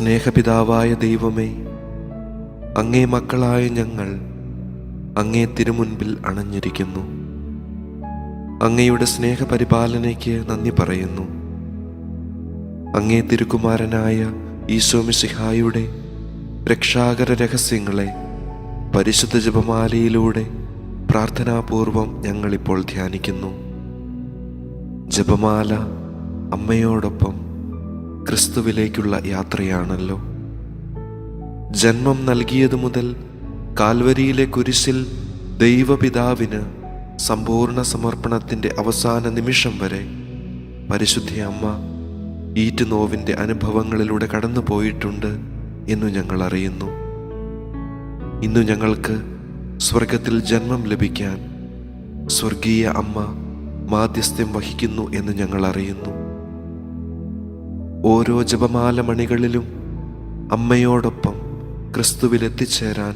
സ്നേഹപിതാവായ ദൈവമേ, അങ്ങേ മക്കളായ ഞങ്ങൾ അങ്ങേ തിരുമുൻപിൽ അണഞ്ഞിരിക്കുന്നു. അങ്ങയുടെ സ്നേഹപരിപാലനയ്ക്ക് നന്ദി പറയുന്നു. അങ്ങേ തിരുക്കുമാരനായ ഈശോ മിശിഹായുടെ രക്ഷാകര രഹസ്യങ്ങളെ പരിശുദ്ധ ജപമാലയിലൂടെ പ്രാർത്ഥനാപൂർവം ഞങ്ങളിപ്പോൾ ധ്യാനിക്കുന്നു. ജപമാല അമ്മയോടൊപ്പം ക്രിസ്തുവിലേക്കുള്ള യാത്രയാണല്ലോ. ജന്മം നൽകിയതു മുതൽ കാൽവരിയിലെ കുരിശിൽ ദൈവപിതാവിന് സമ്പൂർണ്ണ സമർപ്പണത്തിൻ്റെ അവസാന നിമിഷം വരെ പരിശുദ്ധ അമ്മ ഈറ്റുനോവിൻ്റെ അനുഭവങ്ങളിലൂടെ കടന്നു പോയിട്ടുണ്ട് എന്നു ഞങ്ങൾ അറിയുന്നു. ഇന്നു ഞങ്ങൾക്ക് സ്വർഗത്തിൽ ജന്മം ലഭിക്കാൻ സ്വർഗീയ അമ്മ മാധ്യസ്ഥ്യം വഹിക്കുന്നു എന്ന് ഞങ്ങൾ അറിയുന്നു. ഓരോ ജപമാല മണികളിലും അമ്മയോടൊപ്പം ക്രിസ്തുവിൽ എത്തിച്ചേരാൻ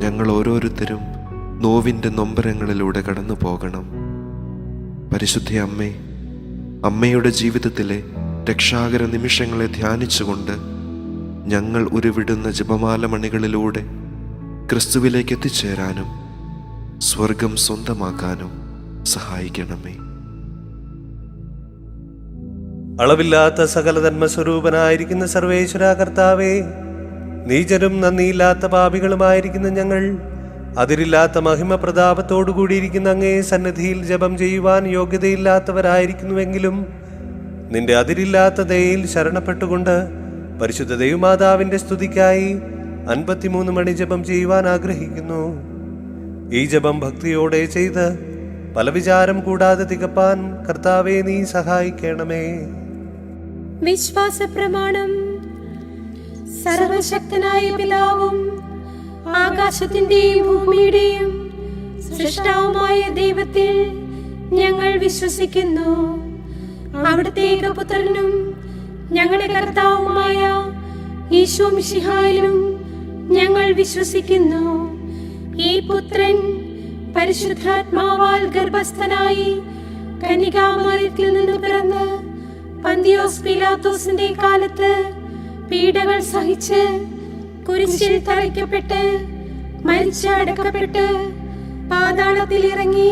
ഞങ്ങൾ ഓരോരുത്തരും നോവിൻ്റെ നൊമ്പരങ്ങളിലൂടെ കടന്നു പോകണം. പരിശുദ്ധ അമ്മേ, അമ്മയുടെ ജീവിതത്തിലെ രക്ഷാകര നിമിഷങ്ങളെ ധ്യാനിച്ചുകൊണ്ട് ഞങ്ങൾ ഉരുവിടുന്ന ജപമാല മണികളിലൂടെ ക്രിസ്തുവിലേക്ക് എത്തിച്ചേരാനും സ്വർഗം സ്വന്തമാക്കാനും സഹായിക്കണമേ. അളവില്ലാത്ത സകല ധർമ്മസ്വരൂപനായിരിക്കുന്ന സർവേശ്വര കർത്താവേ, നീചരും നന്ദിയില്ലാത്ത പാപികളുമായിരിക്കുന്ന ഞങ്ങൾ അതിരില്ലാത്ത മഹിമ പ്രതാപത്തോടുകൂടിയിരിക്കുന്ന അങ്ങേ സന്നിധിയിൽ ജപം ചെയ്യുവാൻ യോഗ്യതയില്ലാത്തവരായിരിക്കുന്നുവെങ്കിലും നിന്റെ അതിരില്ലാത്ത ദയയിൽ ശരണപ്പെട്ടുകൊണ്ട് പരിശുദ്ധ ദൈവമാതാവിന്റെ സ്തുതിക്കായി 53 മണി ജപം ചെയ്യുവാൻ ആഗ്രഹിക്കുന്നു. ഈ ജപം ഭക്തിയോടെ ചെയ്ത് പല വിചാരം കൂടാതെ തികപ്പാൻ കർത്താവേ നീ സഹായിക്കണമേ. വിശ്വാസ പ്രമാണം. സർവശക്തനായ പിതാവും ആകാശത്തിന്റെയും ഭൂമിയുടെയും സൃഷ്ടാവുമായ ദൈവത്തിൽ ഞങ്ങൾ വിശ്വസിക്കുന്നു. അവിടുത്തെ ഏകപുത്രനും ഞങ്ങളുടെ കർത്താവുമായ ഈശോ മിശിഹായിലും ഞങ്ങൾ വിശ്വസിക്കുന്നു. ഈ പുത്രൻ പരിശുദ്ധാത്മാവാൽ ഗർഭസ്ഥനായി കന്യകാമറിയത്തിൽ നിന്ന് പിറന്ന് പന്തിയോസ് പീലാത്തോസിന്റെ കാലത്ത് പീഡകൾ സഹിച്ച് കുരിശിൽ തറയ്ക്കപ്പെട്ട് മരിച്ച് അടക്കപ്പെട്ട് പാതാളത്തിൽ ഇറങ്ങി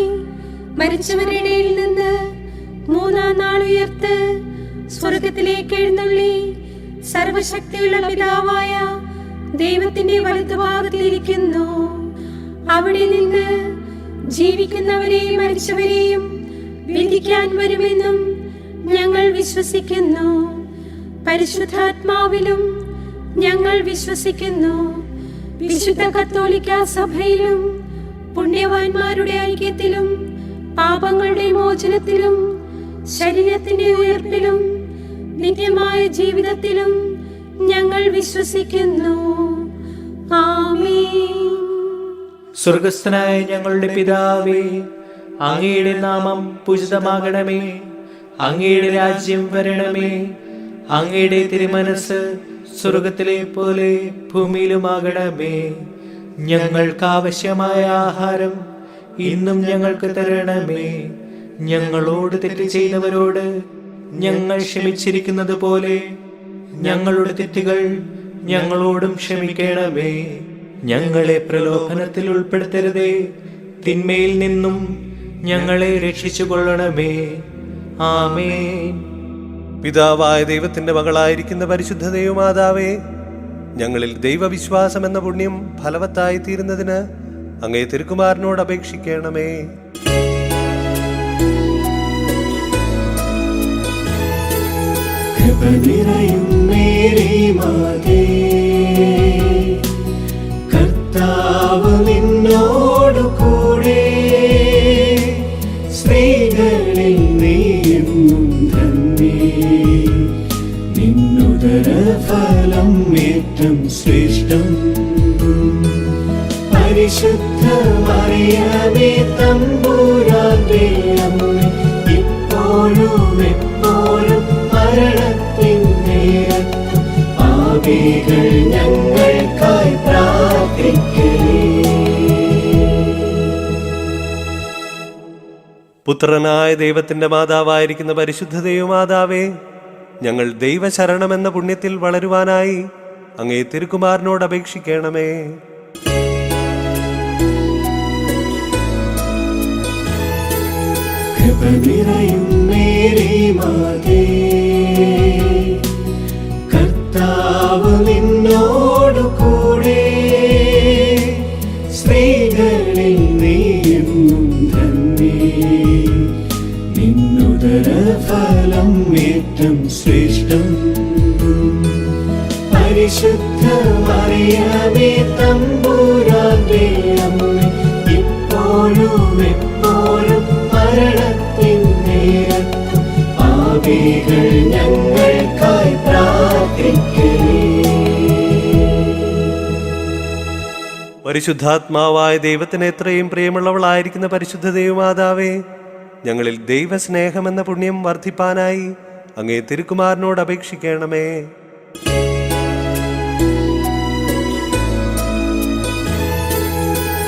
മരിച്ചവരുടെ ഇടയിൽ നിന്ന് 3-ാം നാൾ ഉയർത്ത് സ്വർഗത്തിലേക്ക് എഴുന്നള്ളി സർവശക്തിയുള്ള പിതാവായ ദൈവത്തിന്റെ വലതുഭാഗത്തിലിരിക്കുന്നു. അവിടെ നിന്ന് ജീവിക്കുന്നവരെയും മരിച്ചവരെയും വിധിക്കാൻ വരുമെന്നും ഞങ്ങൾ വിശ്വസിക്കുന്നു. പരിശുദ്ധാത്മാവിലും ഞങ്ങൾ വിശ്വസിക്കുന്നു. വിശുദ്ധ കത്തോലിക്ക സഭയിലും പുണ്യവാന്മാരുടെ ഐക്യത്തിലും പാപങ്ങളുടെ മോചനത്തിലും ശരീരത്തിന്റെ ഉയർപ്പിലും നിത്യമായ ജീവിതത്തിലും ഞങ്ങൾ വിശ്വസിക്കുന്നു. ആമേൻ. സ്വർഗസ്ഥനായ ഞങ്ങളുടെ പിതാവേ, അങ്ങയുടെ നാമം പൂജിതമാകണമേ. അങ്ങയുടെ രാജ്യം വരണമേ. അങ്ങയുടെ തിരുമനസ് സ്വർഗത്തിലെ പോലെ ഭൂമിയിലുമാകണമേ. ഞങ്ങൾക്ക് ആവശ്യമായ ആഹാരം ഇന്നും ഞങ്ങൾക്ക് തരണമേ. ഞങ്ങളോട് തെറ്റ് ചെയ്തവരോട് ഞങ്ങൾ ക്ഷമിച്ചിരിക്കുന്നത് പോലെ ഞങ്ങളുടെ തെറ്റുകൾ ഞങ്ങളോടും ക്ഷമിക്കണമേ. ഞങ്ങളെ പ്രലോഭനത്തിൽ ഉൾപ്പെടുത്തരുതേ, തിന്മയിൽ നിന്നും ഞങ്ങളെ രക്ഷിച്ചു കൊള്ളണമേ. ആമേൻ. പിതാവായ ദൈവത്തിന്റെ മകളായിരിക്കുന്ന പരിശുദ്ധ ദൈവമാതാവേ, ഞങ്ങളിൽ ദൈവവിശ്വാസം എന്ന പുണ്യം ഫലവത്തായി തീരുന്നതിന് അങ്ങേ തിരുക്കുമാരനോട് അപേക്ഷിക്കണമേ. കർത്താവ് നിന്നോടു കൂടെ, സ്ത്രീകളിൽ നീയും ധന്യേ. നിന്നുദര ഫലം ഏറ്റം ശ്രേഷ്ഠം. പരിശുദ്ധ മറിയമേ തമ്പുരാന്റെ അമ്മേ, ഇപ്പോഴും എപ്പോഴും മരണത്തിൻ നേരത്തും പാപികൾ ഞങ്ങൾക്കായി പ്രാർത്ഥിക്കണേ. പുത്രനായ ദൈവത്തിന്റെ മാതാവായിരിക്കുന്ന പരിശുദ്ധ ദൈവമാതാവേ, ഞങ്ങൾ ദൈവശരണമെന്ന പുണ്യത്തിൽ വളരുവാനായി അങ്ങേ തിരുക്കുമാരനോട് അപേക്ഷിക്കണമേ. കൃപ നിറയും മേരി മാതേ, കർത്താവ് നിന്നോടു കൂടെ, സ്ത്രീകളിൽ നീയെന്നും ധന്യേ, നിന്നുദര ഫലം ഏറ്റം ശ്രേഷ്ഠം. പരിശുദ്ധ മറിയമേ തമ്പുരാന്റെ അമ്മേ, ഇപ്പോഴും എപ്പോഴും മരണത്തിൻ നേരത്തും പാപികൾ ഞങ്ങൾക്കായി പ്രാർത്ഥിക്കണേ. പരിശുദ്ധാത്മാവായ ദൈവത്തിന് എത്രയും പ്രിയമുള്ളവളായിരിക്കുന്ന പരിശുദ്ധ ദൈവമാതാവേ, ഞങ്ങളിൽ ദൈവസ്നേഹമെന്ന പുണ്യം വർദ്ധിപ്പാനായി അങ്ങേ തിരുക്കുമാരനോട് അപേക്ഷിക്കണമേ.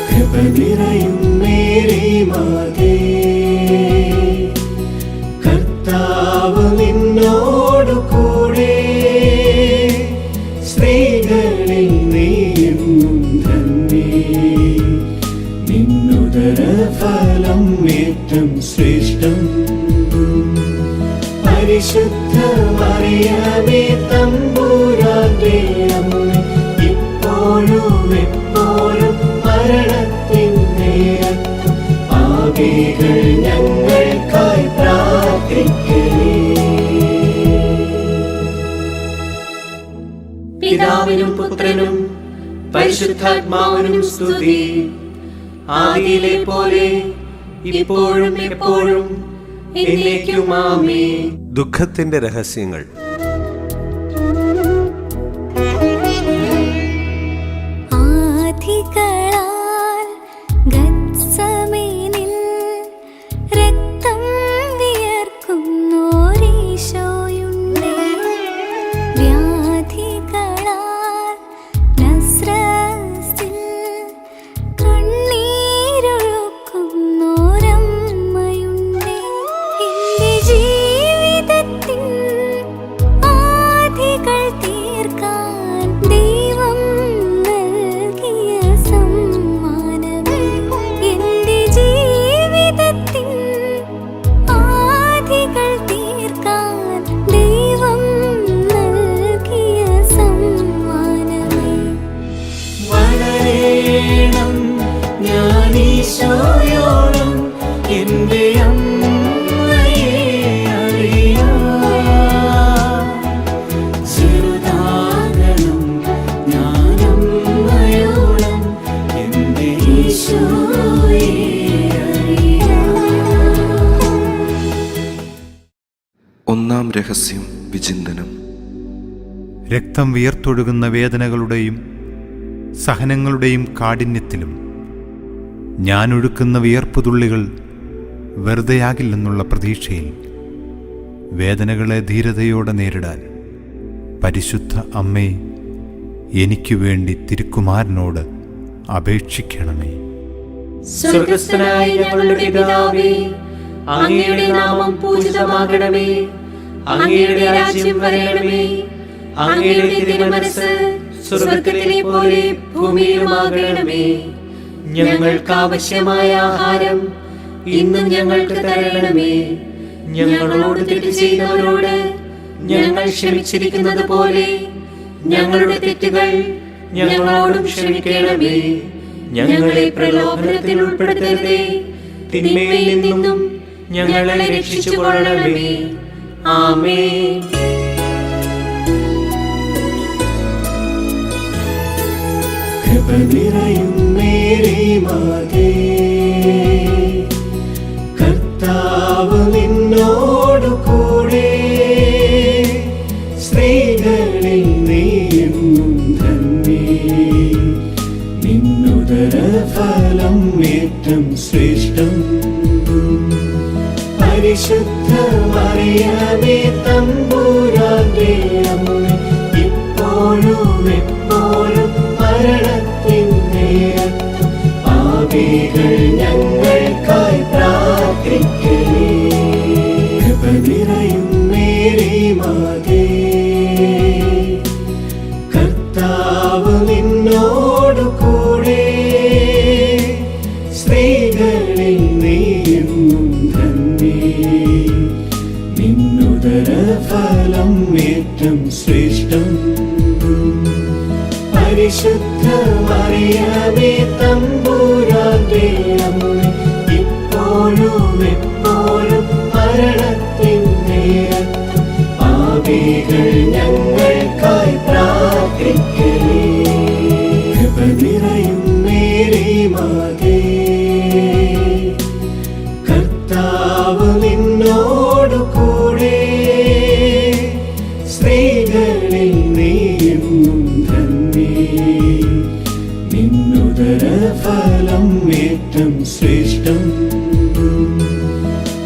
കൃപ നിറയും മേരി മാതേ, കർത്താവ് നിന്നോടു കൂടെ, സ്ത്രീകളിൽ നീയെന്നും ധന്യേ, നിന്നുദര ഫലം ഏറ്റം ശ്രേഷ്ഠം. പരിശുദ്ധ മറിയമേ തമ്പുരാന്റെ അമ്മേ, ഇപ്പോഴും എപ്പോഴും മരണത്തിൻ നേരത്തും പാപികൾ ഞങ്ങൾക്കായി പ്രാർത്ഥിക്കണേ. പിതാവിനും പുത്രനും പരിശുദ്ധാത്മാവിനും സ്തുതി. ആദിയിലെ പോലെ ഇപ്പോഴും എപ്പോഴും എന്നേക്കും ആമേൻ. ദുഃഖത്തിന്റെ രഹസ്യങ്ങൾ. ആധികളാൽ ഗത്സമേനിൽ രക്തം വിയർക്കുന്നോരീശോയുണ്ടേ, വ്യാധികളാൽ നസ്രസിൽ കണ്ണീരൊഴുക്കുന്നോരമ്മയുണ്ടേ, എന്റെ ജീവിതത്തിൻ ആധികൾ തീർക്കാൻ ദൈവം നൽകിയ സമ്മാനമേ, എന്റെ ജീവിതത്തിൻ ആധികൾ തീർക്കാൻ ദൈവം നൽകിയ സമ്മാനമേ. വളരേണം ഞാനീശോയോളം എന്റെ അമ്മയെ അറിയാം, ചെറുതാകണം ഞാനമ്മയോളം എന്റെ ഈശോയെ അറിയാം. ഒന്നാം രഹസ്യം വിചിന്തനം. രക്തം വിയർത്തൊഴുകുന്ന വേദനകളുടെയും സഹനങ്ങളുടെയും കാഠിന്യത്തിലും ഞാനൊഴുക്കുന്ന വിയർപ്പുതുള്ളികൾ വെറുതെയാകില്ലെന്നുള്ള പ്രതീക്ഷയിൽ വേദനകളെ ധീരതയോടെ നേരിടാൻ പരിശുദ്ധ അമ്മേ, എനിക്കു വേണ്ടി തിരുക്കുമാരനോട് അപേക്ഷിക്കണമേ. സ്വർഗസ്ഥനായ ഞങ്ങളുടെ പിതാവേ, അങ്ങയുടെ നാമം പൂജിതമാകണമേ. അങ്ങയുടെ രാജ്യം വരണമേ. അങ്ങയുടെ തിരുമനസ്സ് സ്വർഗത്തിലെ പോലെ ഭൂമിയിലുമാകണമേ. ഞങ്ങൾക്ക് ആവശ്യമായ ആഹാരം ഇന്നും ഞങ്ങൾക്ക് തരണമേ. ഞങ്ങളോട് തെറ്റ് ചെയ്തവരോട് ഞങ്ങൾ ക്ഷമിച്ചിരിക്കുന്നത് പോലെ ഞങ്ങളുടെ തെറ്റുകൾ ഞങ്ങളോടും ക്ഷമിക്കണമേ. ഞങ്ങളെ പ്രലോഭനത്തിൽ ഉൾപ്പെടുത്തരുതേ, തിന്മയിൽ നിന്നും ഞങ്ങളെ രക്ഷിച്ചുകൊള്ളണമേ. ആമേൻ. കൃപ നിറയും മേരി മാതേ, കർത്താവ് നിന്നോടു കൂടെ, സ്ത്രീകളിൽ നീയെന്നും ധന്യേ, നിന്നുദര ഫലം ഏറ്റം ശ്രേഷ്ഠം. പരിശുദ്ധ മറിയമേ തമ്പുരാന്റെ അമ്മേ, ഇപ്പോഴും എപ്പോഴും മരണത്തിൻ നേരത്തും പാപികൾ ഞങ്ങൾക്കായി പ്രാർത്ഥിക്കണേ. കൃപ നിറയും മേരി മാതേ, കർത്താവ് കർത്താവ് നിന്നോടു കൂടെ, സ്ത്രീകളിൽ നീയും ധന്യേ. നിന്നുദര ഫലം ഏറ്റം ശ്രേഷ്ഠം. പരിശുദ്ധ മറിയമേ തമ്പുരാന്റെ അമ്മേ, ഇപ്പോഴും എപ്പോഴും മരണത്തിൻ നേരത്തും പാപികൾ ഞങ്ങൾക്കായി പ്രാർത്ഥിക്കണേ. കൃപ നിറയും മേരി മാതേ, കർത്താവ് നിന്നോടു കൂടെ, സ്ത്രീകളിൽ നീയും ധന്യേ. നിന്നുദര ഫലം ഏറ്റം ശ്രേഷ്ഠം.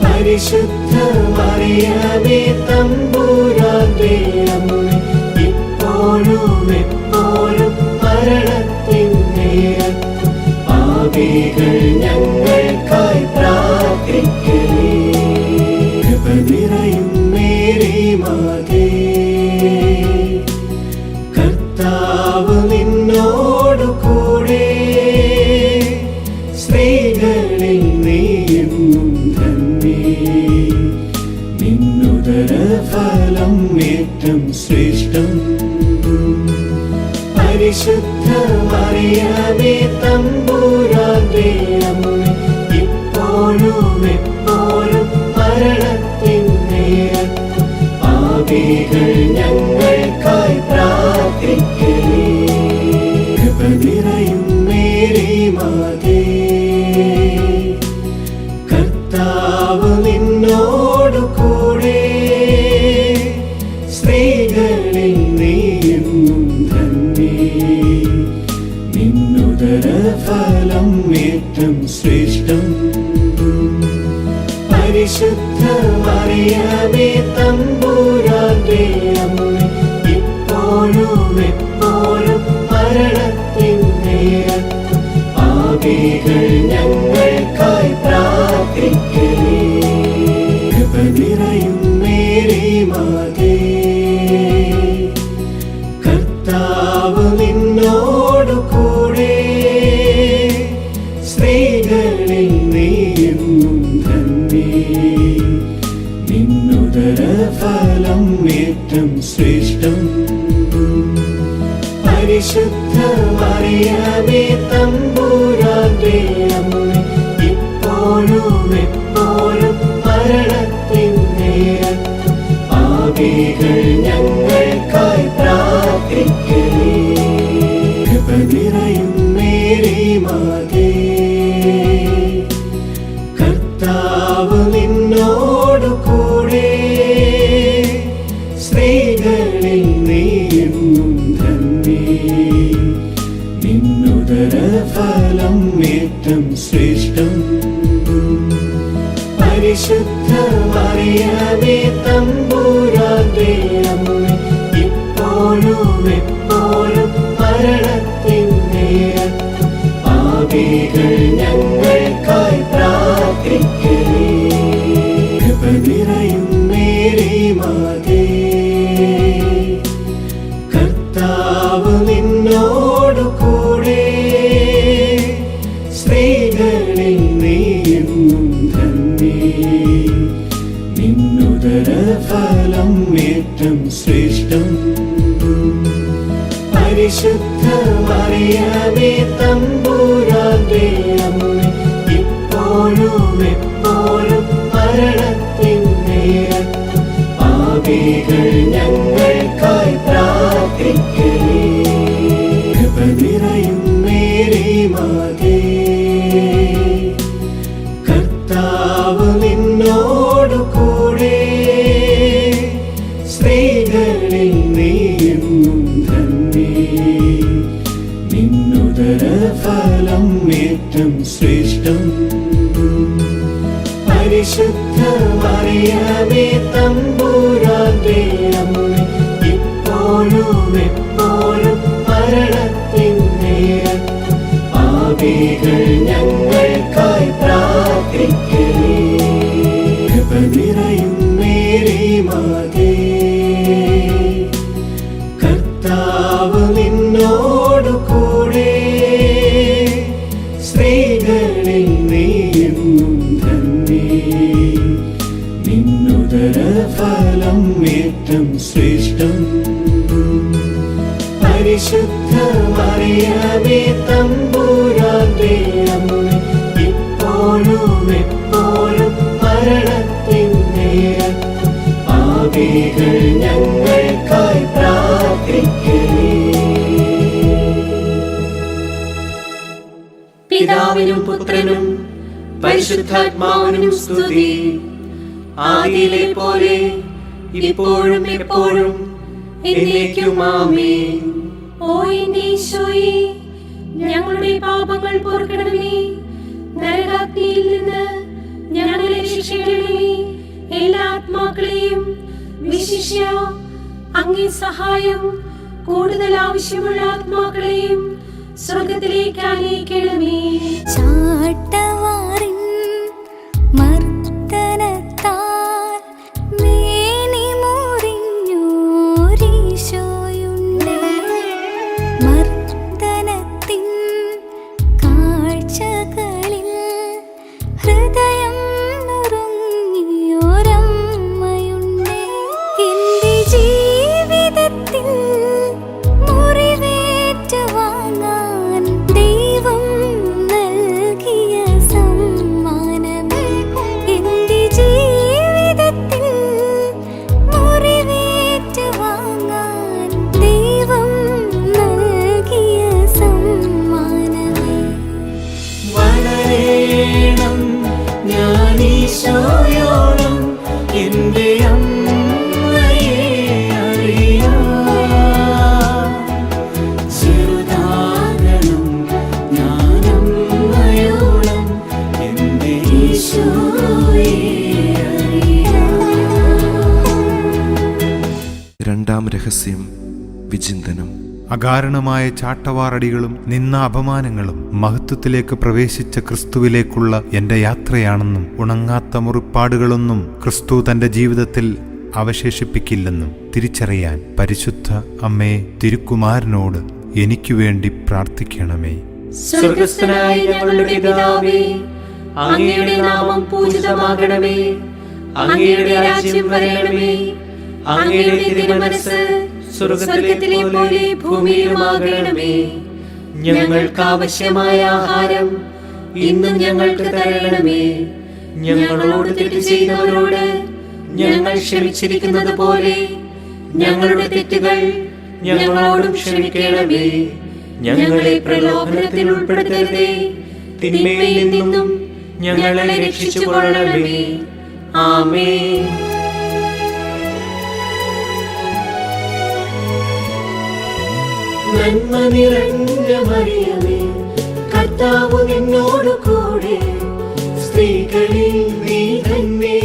പരിശുദ്ധ മറിയമേ തമ്പുരാന്റെ അമ്മേ, ഇപ്പോഴും എപ്പോഴും മരണത്തിൻ നേരത്തും പാപികൾ ഞങ്ങൾക്കായി പ്രാർത്ഥിക്കണേ. കൃപ നിറയും മേരി മാതേ, കർത്താവ് നിന്നോടു കൂടെ, സ്ത്രീകളിൽ നീയും ധന്യേ. നിന്നുദര ഫലം ഏറ്റം ശ്രേഷ്ഠം. പരിശുദ്ധ മറിയമേ തമ്പുരാന്റെ അമ്മേ, ഇപ്പോഴും എപ്പോഴും മരണത്തിൻ നേരത്തും പാപികൾ ഞങ്ങൾക്കായി പ്രാർത്ഥിക്കണേ. കൃപ നിറയും മേരി മാതേ, കർത്താവ് നിന്നോടു കൂടെ, സ്ത്രീകളിൽ നീയും ധന്യേ. നിന്നുദര ഫലം ഏറ്റം ശ്രേഷ്ഠം. പരിശുദ്ധ മറിയമേ തമ്പുരാന്റെ അമ്മേ, ഇപ്പോഴും എപ്പോഴും മരണത്തിൻ നേരത്തും പാപികൾ ഞങ്ങൾക്കായി പ്രാർത്ഥിക്കണേ. കൃപ നിറയും മേരി മാതേ, കർത്താവ് നിന്നോടു കൂടെ, സ്ത്രീകളിൽ നീയും ധന്യേ. നിന്നുദര ഫലം ഏറ്റം ശ്രേഷ്ഠം. പരിശുദ്ധ മറിയമേ തമ്പുരാന്റെ അമ്മേ, ഇപ്പോഴും എപ്പോഴും മരണത്തിൻ നേരത്തും പാപികൾ ഞങ്ങൾക്കായി പ്രാർത്ഥിക്കണേ. കൃപ നിറയും മേരി മാതേ, കർത്താവ് നിന്നോടു കൂടെ, സ്ത്രീകളിൽ നീയും ധന്യേ. നിന്നുദര ഫലം ഏറ്റം ശ്രേഷ്ഠം. പരിശുദ്ധ മറിയമേ തമ്പുരാന്റെ അമ്മേ, ഇപ്പോഴും എപ്പോഴും മരണത്തിൻ നേരത്തും പാപികൾ ഞങ്ങൾക്കായി പ്രാർത്ഥിക്കണേ. കൃപ നിറയും മേരി മാതേ, കർത്താവ് നിന്നോടു കൂടെ, സ്ത്രീകളിൽ നീയും ധന്യേ. നിന്നുദര ഫലം ഏറ്റം ശ്രേഷ്ഠം. പരിശുദ്ധ മറിയമേ തമ്പുരാന്റെ അമ്മേ, ഇപ്പോഴും എപ്പോഴും മരണത്തിൻ നേരത്തും പാപികൾ ഞങ്ങൾക്കായി പ്രാർത്ഥിക്കണേ. കൃപ നിറയും മേരി മാതേ, കർത്താവ് നിന്നോടു കൂടെ, സ്ത്രീകളിൽ നീയും ധന്യേ. നിന്നുദര ഫലം ഏറ്റം ശ്രേഷ്ഠം. പരിശുദ്ധ മറിയമേ തമ്പുരാന്റെ അമ്മേ, ഇപ്പോഴും എപ്പോഴും മരണത്തിൻ നേരത്തും പാപികൾ ഞങ്ങൾക്കായി പ്രാർത്ഥിക്കണേ. കൃപ നിറയും മേരി മാതേ, കർത്താവ് നിന്നോട് പരിശുദ്ധ മറിയമേ തമ്പുരാന്റെ അമ്മേ, ഇപ്പോഴും എപ്പോഴും മരണത്തിൻ നേരത്തും പാപികൾ ഞങ്ങൾക്കായി പ്രാർത്ഥിക്കണേ. പിതാവിനും പുത്രനും പരിശുദ്ധാത്മാവിനും സ്തുതി. ആദിയിലെ പോലെ ഇപ്പോഴും എപ്പോഴും എന്നേക്കും ആമേൻ. ഓ എന്റെ ഈശോയേ, ഞങ്ങളുടെ പാപങ്ങൾ പൊറുക്കണമേ. നരകാഗ്നിയിൽ നിന്ന് ഞങ്ങളെ രക്ഷിക്കണമേ. എല്ലാ ആത്മാക്കളെയും വിശിഷ്യ അങ്ങേ സഹായം കൂടുതൽ ആവശ്യമുള്ള ആത്മാക്കളെയും സ്വർഗത്തിലേക്ക് ആനയിക്കണമേ. ചാട്ടവാറിൻ മർദ്ദനത്താൽ മേനി മുറിഞ്ഞോരീശോയുണ്ട്. മർദ്ദനത്തിൻ കാഴ്ചകളിൽ ഹൃദയം നുറുങ്ങിയോരമ്മയുണ്ട്. എന്റെ ജീവിതത്തിൽ മുറിവേറ്റ് വാങ്ങാൻ ദൈവം നൽകിയ സമ്മാനമേ. എന്റെ ജീവിതത്തിൽ മുറിവേറ്റ് വാങ്ങാൻ ദൈവം നൽകിയ സമ്മാനമേ. വളരേണം ഞാൻ ഈശോയോളം എന്റെ അമ്മയെ അറിയാം. ചെറുതാകണം ഞാൻ അമ്മയോളം എന്റെ ഈശോയെ അറിയാം. രണ്ടാം രഹസ്യം വിചിന്തനം. അകാരണമായ ചാട്ടവാറടികളും നിന്ന അപമാനങ്ങളും മഹത്വത്തിലേക്ക് പ്രവേശിച്ച ക്രിസ്തുവിലേക്കുള്ള എന്റെ യാത്രയാണെന്നും ഉണങ്ങാത്ത മുറിപ്പാടുകളൊന്നും ക്രിസ്തു തന്റെ ജീവിതത്തിൽ അവശേഷിപ്പിക്കില്ലെന്നും തിരിച്ചറിയാൻ പരിശുദ്ധ അമ്മേ തിരുക്കുമാരനോട് എനിക്കു വേണ്ടി പ്രാർത്ഥിക്കണമേ. സ്വർഗസ്ഥനായ ഞങ്ങളുടെ പിതാവേ, അങ്ങയുടെ നാമം പൂജിതമാകണമേ. അങ്ങയുടെ രാജ്യം വരണമേ. അങ്ങയുടെ തിരുമനസ്സ് സ്വർഗത്തിലെ പോലെ ഭൂമിയിലുമാകണമേ. ഞങ്ങൾക്ക് ആവശ്യമായ ആഹാരം ഇന്നും ഞങ്ങൾക്ക് തരണമേ. ഞങ്ങളോട് തെറ്റ് ചെയ്തവരോട് ഞങ്ങൾ ക്ഷമിച്ചിരിക്കുന്നത് പോലെ ഞങ്ങളുടെ തെറ്റുകൾ ഞങ്ങളോടും ക്ഷമിക്കണമേ. ഞങ്ങളെ പ്രലോഭനത്തിൽ ഉൾപ്പെടുത്തരുതേ, തിന്മയിൽ നിന്നും ഞങ്ങളെ രക്ഷിച്ചുകൊള്ളണമേ. ആമേൻ. നന്മ നിറഞ്ഞ മറിയമേ, കർത്താവ് നിന്നോട് കൂടെ, സ്ത്രീകളിൽ നീ തന്നെ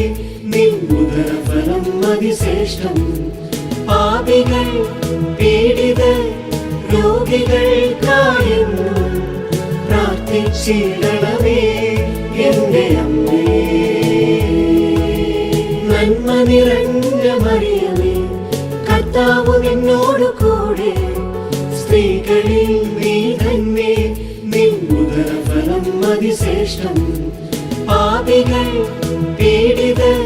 നിൻ ഉദരഫലം അതിശ്രേഷ്ഠം. പാപികൾ പീഡിതർ രോഗികൾക്കായെന്നും പ്രാർത്ഥിച്ചിടണമേ എന്റെ അമ്മേ. നന്മ നിറഞ്ഞ മറിയമേ, കർത്താവ് നിന്നോട് കൂടെ, സ്ത്രീകളിൽ നീ തന്നെ നിൻ ഉദരഫലം അതിശ്രേഷ്ഠം. പാപികൾ പീഡിതർ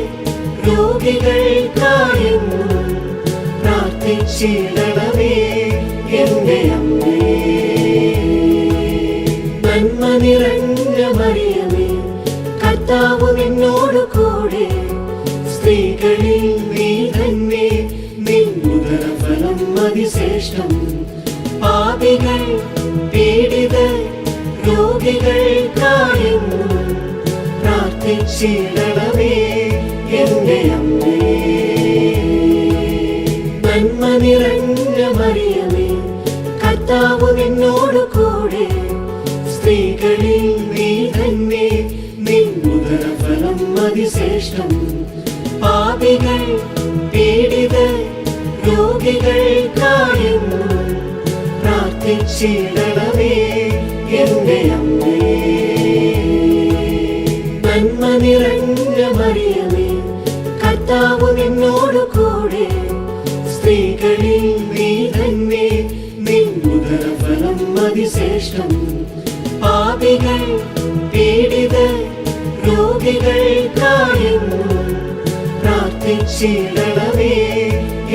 രോഗികൾക്കായെന്നും പ്രാർത്ഥിച്ചിടണമേ എന്റെ അമ്മേ. നന്മ നിറഞ്ഞ മറിയമേ, കർത്താവ് നിന്നോട് കൂടെ, സ്ത്രീകളിൽ നീ തന്നെ നിൻ ഉദരഫലം അതിശ്രേഷ്ഠം. പാപികൾ പീഡിതർ രോഗികൾക്കായെന്നും പ്രാർത്ഥിച്ചിടണമേ എന്റെ അമ്മേ. നന്മ നിറഞ്ഞ മറിയമേ, കർത്താവ് നിന്നോട് കൂടെ, സ്ത്രീകളിൽ നീ തന്നെ നിൻ ഉദരഫലം അതിശ്രേഷ്ഠം. പാപികൾ പീഡിതർ രോഗികൾക്കായെന്നും പ്രാർത്ഥിച്ചിടണമേ എന്റെ അമ്മേ. നന്മ നിറഞ്ഞ മറിയമേ, കർത്താവ് നിന്നോട് കൂടെ, സ്ത്രീകളിൽ നീ തന്നെ നിൻ ഉദരഫലം അതിശ്രേഷ്ഠം. പാപികൾ പീഡിതർ രോഗികൾക്കായെന്നും പ്രാർത്ഥിച്ചിടണമേ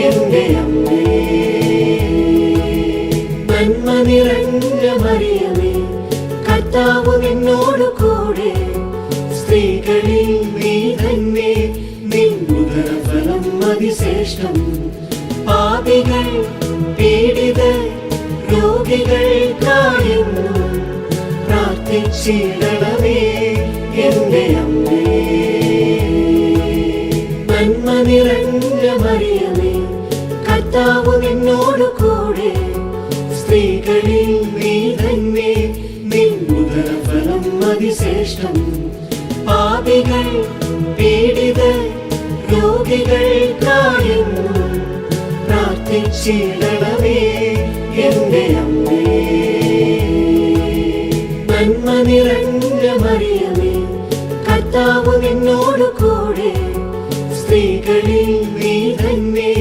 എന്റെ അമ്മേ. നന്മ നിറഞ്ഞ മറിയമേ, കർത്താവ് നിന്നോടു കൂടെ, സ്ത്രീകളിൽ നീ തന്നെ, നിൻ ഉദരഫലം അതിശ്രേഷ്ഠം. പാപികൾ പീഡിതർ രോഗികൾക്കായെന്നും പ്രാർത്ഥിച്ചിടണമേ എന്റെ അമ്മേ. നന്മ നിറഞ്ഞ മറിയമേ, കർത്താവ് നിന്നോടു കൂടെ, സ്ത്രീകളിൽ നീ തന്നെ, നിൻ ഉദരഫലം അതിശ്രേഷ്ഠം. പാപികൾ പീഡിതർ രോഗികൾക്കായെന്നും പ്രാർത്ഥിച്ചിടണമേ എന്റെ അമ്മേ. നന്മ നിറഞ്ഞ മറിയമേ, കർത്താവ് നിന്നോടു കൂടെ, സ്ത്രീകളിൽ നീ തന്നെ,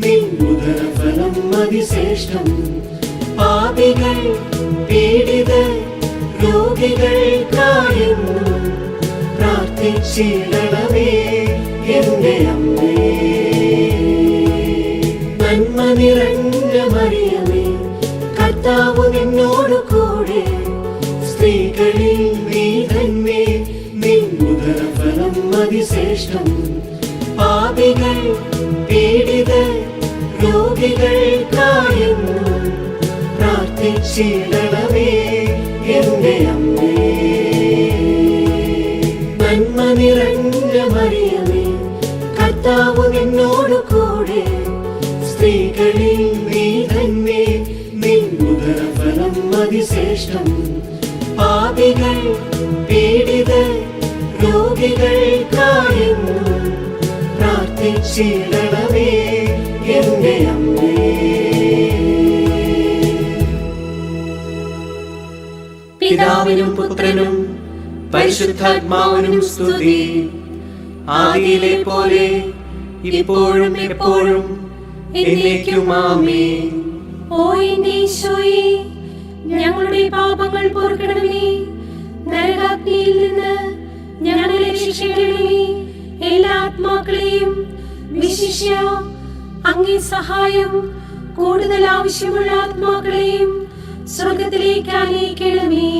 നിൻ ഉദരഫലം അതിശ്രേഷ്ഠം. പാപികൾ പീഡിതർ രോഗികൾക്കായെന്നും പ്രാർത്ഥിച്ചിടണമേ എന്റെ അമ്മേ. നന്മ നിറഞ്ഞ മറിയമേ, കർത്താവ് നിന്നോടു കൂടെ, സ്ത്രീകളിൽ നീ തന്നെ, നിൻ ഉദരഫലം അതിശ്രേഷ്ഠം. പാപികൾ പീഡിതർ രോഗികൾക്കായെന്നും പ്രാർത്ഥിച്ചിടണമേ എന്റെ അമ്മേ. നന്മ നിറഞ്ഞ മറിയമേ, കർത്താവ് നിന്നോടു കൂടെ, സ്ത്രീകളിൽ നീ തന്നെ, നിൻ ഉദരഫലം അതിശ്രേഷ്ഠം. പാപികൾ പീഡിതർ രോഗികൾക്കായെന്നും പ്രാർത്ഥിച്ചിടണമേ എന്റെ അമ്മേ. പിതാവിനും പുത്രനും പരിശുദ്ധാത്മാവിനും സ്തുതി. ആദിയിലെ പോലെ ഇപ്പോഴും എപ്പോഴും എന്നേക്കും ആമേൻ. ഓ എന്റെ ഈശോയെ, ഞങ്ങളുടെ പാപങ്ങൾ പൊറുക്കണമേ. നരകാഗ്നിയിൽ നിന്ന് ഞങ്ങളെ രക്ഷിക്കണമേ. എല്ലാ ആത്മാക്കളെയും വിശിഷ്യ അങ്ങേ സഹായം കൂടുതൽ ആവശ്യമുള്ള ആത്മാക്കളെയും സ്വർഗത്തിലേക്ക് അനയിക്കണമേ.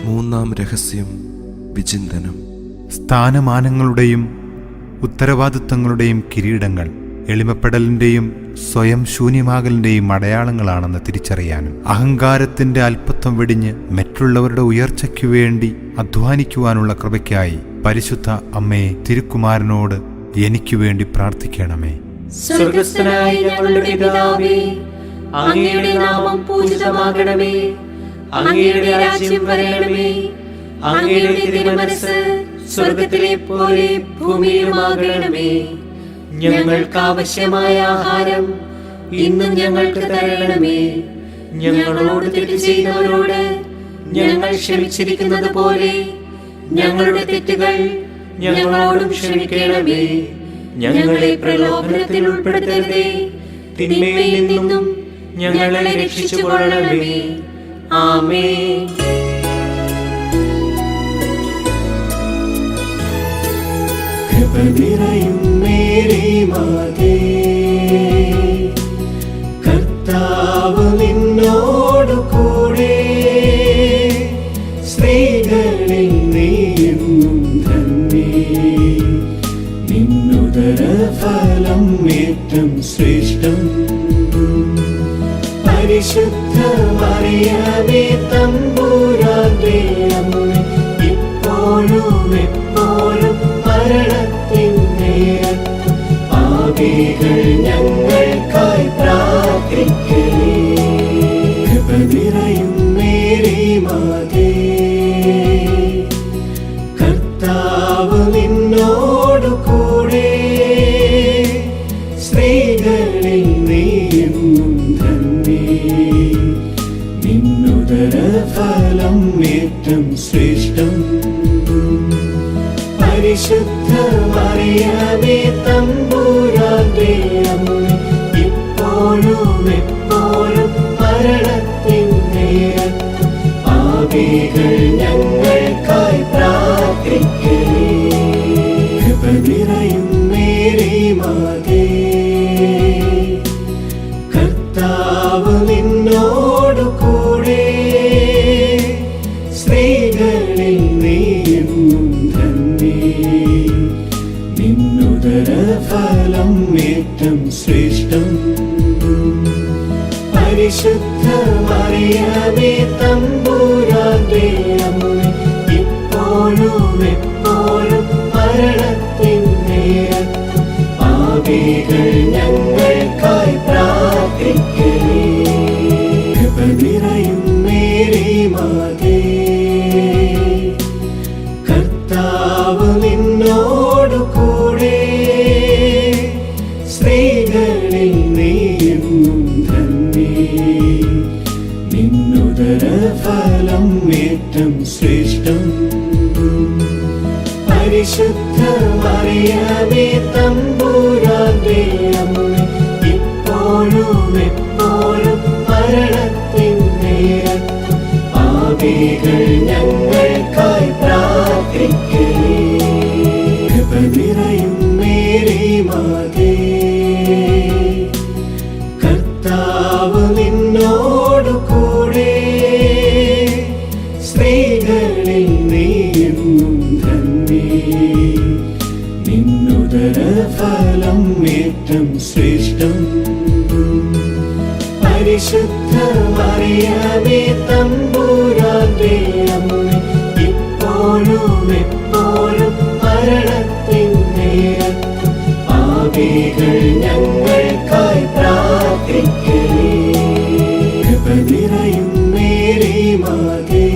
മൂന്നാം രഹസ്യം വിചിന്തനം. സ്ഥാനമാനങ്ങളുടെയും ഉത്തരവാദിത്തങ്ങളുടെയും കിരീടങ്ങൾ എളിമപ്പെടലിന്റെയും സ്വയം ശൂന്യമാകലിന്റെയും അടയാളങ്ങളാണെന്ന് തിരിച്ചറിയാനും അഹങ്കാരത്തിന്റെ അല്പത്വം വെടിഞ്ഞ് മറ്റുള്ളവരുടെ ഉയർച്ചയ്ക്കു വേണ്ടി അധ്വാനിക്കുവാനുള്ള കൃപയ്ക്കായി പരിശുദ്ധ അമ്മയെ തിരുക്കുമാരനോട് എനിക്ക് വേണ്ടി പ്രാർത്ഥിക്കണമേ. സ്വർഗ്ഗസ്ഥനായ ഞങ്ങളുടെ പിതാവേ, അങ്ങയുടെ നാമം പൂജിതമാകണമേ. അങ്ങയുടെ രാജ്യം വരണമേ. അങ്ങയുടെ തിരുമനസ്സ് സ്വർഗ്ഗത്തിലെ പോലെ ഭൂമിയിലുമാകണമേ. ഞങ്ങൾക്ക് ആവശ്യമായ ആഹാരം ഇന്നും ഞങ്ങൾക്ക് തരണമേ. ഞങ്ങളോട് തെറ്റ് ചെയ്തവരോട് ഞങ്ങൾ ക്ഷമിച്ചിരിക്കുന്നത് പോലെ ഞങ്ങളുടെ തെറ്റുകൾ ഞങ്ങളോടും ക്ഷമിക്കണമേ. ഞങ്ങളെ പ്രലോഭനത്തിൽ ഉൾപ്പെടുത്തരുതേ, തിന്മയിൽ നിന്നും ഞങ്ങളെ രക്ഷിച്ചുകൊള്ളണമേ. ആമേൻ. കൃപ നിറയും മേരി മാതേ, കർത്താവ് നിന്നോടു കൂടെ, സ്ത്രീകളിൽ നീ ഏറ്റം ശ്രേഷ്ഠം. പരിശുദ്ധ മറിയമേ തമ്പുരാന്റെ അമ്മേ, ഇപ്പോഴും എപ്പോഴും മരണത്തിൻ നേരത്തും പാപികൾ ഞങ്ങൾക്കായി പ്രാർത്ഥിക്കണേ. കൃപ നിറയും മേരി മാതേ, കർത്താവ് നിന്നോടു കൂടെ, സ്ത്രീകളിൽ നീയും ധന്യേ. നിന്നുദര ഫലം ഏറ്റം ശ്രേഷ്ഠം. പരിശുദ്ധ മറിയമേ തമ്പുരാന്റെ അമ്മേ, ഇപ്പോഴും എപ്പോഴും മരണത്തിൻ നേരത്തും പാപികൾ ഞങ്ങൾക്കായി പ്രാർത്ഥിക്കണേ. കൃപ നിറയും മേരി മാതേ, കർത്താവ് നിന്നോടു കൂടെ, സ്ത്രീകളിൽ നീയും ധന്യേ. നിന്നുദര ഫലം ഏറ്റം ശ്രേഷ്ഠം. പരിശുദ്ധ മറിയമേ തമ്പുരാന്റെ അമ്മേ, ഇപ്പോഴും എപ്പോഴും മരണത്തിൻ നേരത്തും പാപികൾ ഞങ്ങൾക്കായി പ്രാർത്ഥിക്കണേ. കൃപ നിറയും മേരി മാതേ, കർത്താവ് നിന്നോടു കൂടെ, സ്ത്രീകളിൽ നീയും ധന്യേ. നിന്നുദര ഫലം ഏറ്റം ശ്രേഷ്ഠം. പരിശുദ്ധ മറിയമേ തമ്പുരാന്റെ അമ്മേ, ഇപ്പോഴും എപ്പോഴും മരണത്തിൻ നേരത്തും പാപികൾ ഞങ്ങൾക്കായി പ്രാർത്ഥിക്കണേ. കൃപ നിറയും മേരി മാതേ, കർത്താവ് നിന്നോടു കൂടെ, സ്ത്രീകളിൽ നീയും ധന്യേ. നിന്നുദര ഫലം ഏറ്റം ശ്രേഷ്ഠം. പരിശുദ്ധ മറിയമേ തമ്പുരാന്റെ അമ്മേ, ഇപ്പോഴും എപ്പോഴും മരണത്തിൻ നേരത്തും പാപികൾ ഞങ്ങൾക്കായി പ്രാർത്ഥിക്കണേ. കൃപ നിറയും മേരി മാതേ,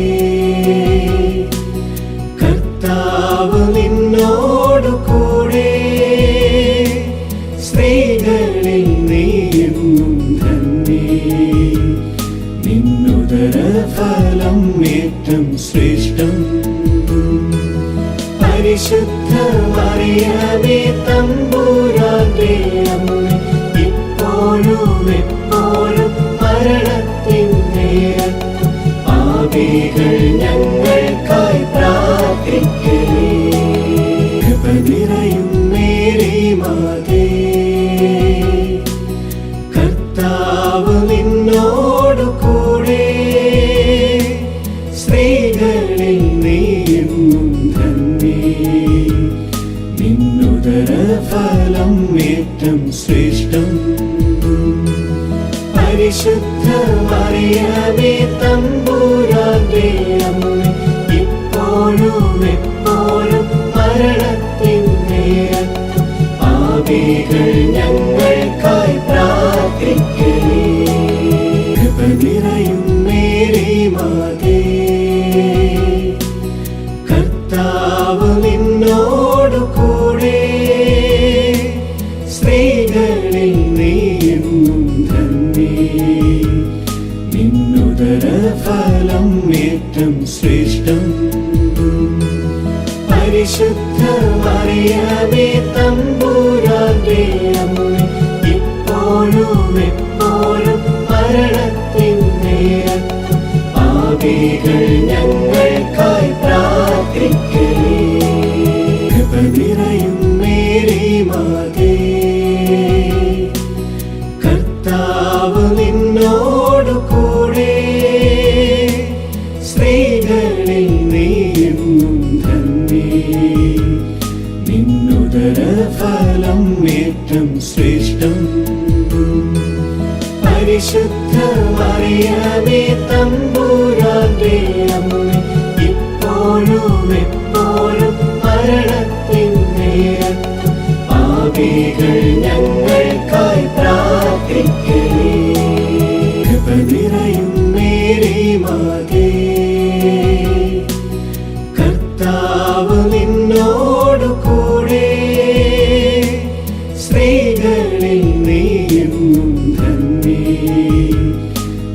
കർത്താവ് നിന്നോടു കൂടെ, സ്ത്രീകളിൽ നീയും ധന്യേ. നിന്നുദര ഫലം ഏറ്റം ശ്രേഷ്ഠം. പരിശുദ്ധ മറിയമേ തമ്പുരാന്റെ അമ്മേ, ഇപ്പോഴും എപ്പോഴും മരണത്തിൻ നേരത്തും പാപികൾ ഞങ്ങൾക്കായി പ്രാർത്ഥിക്കണേ. കൃപ നിറയും മേരി മാതേ, കർത്താവ് നിന്നോടു കൂടെ, സ്ത്രീകളിൽ നീയും ധന്യേ. നിന്നുദര ഫലം ഏറ്റം ശ്രേഷ്ഠം. പരിശുദ്ധ മറിയമേ തമ്പുരാന്റെ അമ്മേ, ഇപ്പോഴും എപ്പോഴും മരണത്തിൻ നേരത്തും പാപികൾ ഞങ്ങൾക്കായി പ്രാർത്ഥിക്കണേ. കൃപ നിറയും മേരി മാതേ, കർത്താവ് നിന്നോടു കൂടെ, സ്ത്രീകളിൽ നീയും ധന്യേ. നിന്നുദര ഫലം ഏറ്റം ശ്രേഷ്ഠം. പരിശുദ്ധ മറിയമേ തമ്പുരാന്റെ അമ്മേ, ഇപ്പോഴും എപ്പോഴും മരണത്തിൻ നേരത്തും പാപികൾ ഞങ്ങൾക്കായി പ്രാർത്ഥിക്കണേ. കൃപ നിറയും മേരി മാതേ, കർത്താവ് നിന്നോടു കൂടെ, സ്ത്രീകളിൽ നീയും ധന്യേ. നിന്നുദര നിന്നുദരഫലം ഏറ്റവും ശ്രേഷ്ഠം. പരിശുദ്ധ മറിയമേ തമ്പുരാന്റെ അമ്മേ, ഇപ്പോഴും എപ്പോഴും മരണത്തിൻ നേരത്തും പാപികൾ ഞങ്ങൾക്കായി പ്രാർത്ഥിക്കണേ. കൃപ നിറയും മേരി മാതേ, കർത്താവ് നിന്നോടു കൂടെ, സ്ത്രീകളിൽ നീയും ധന്യേ.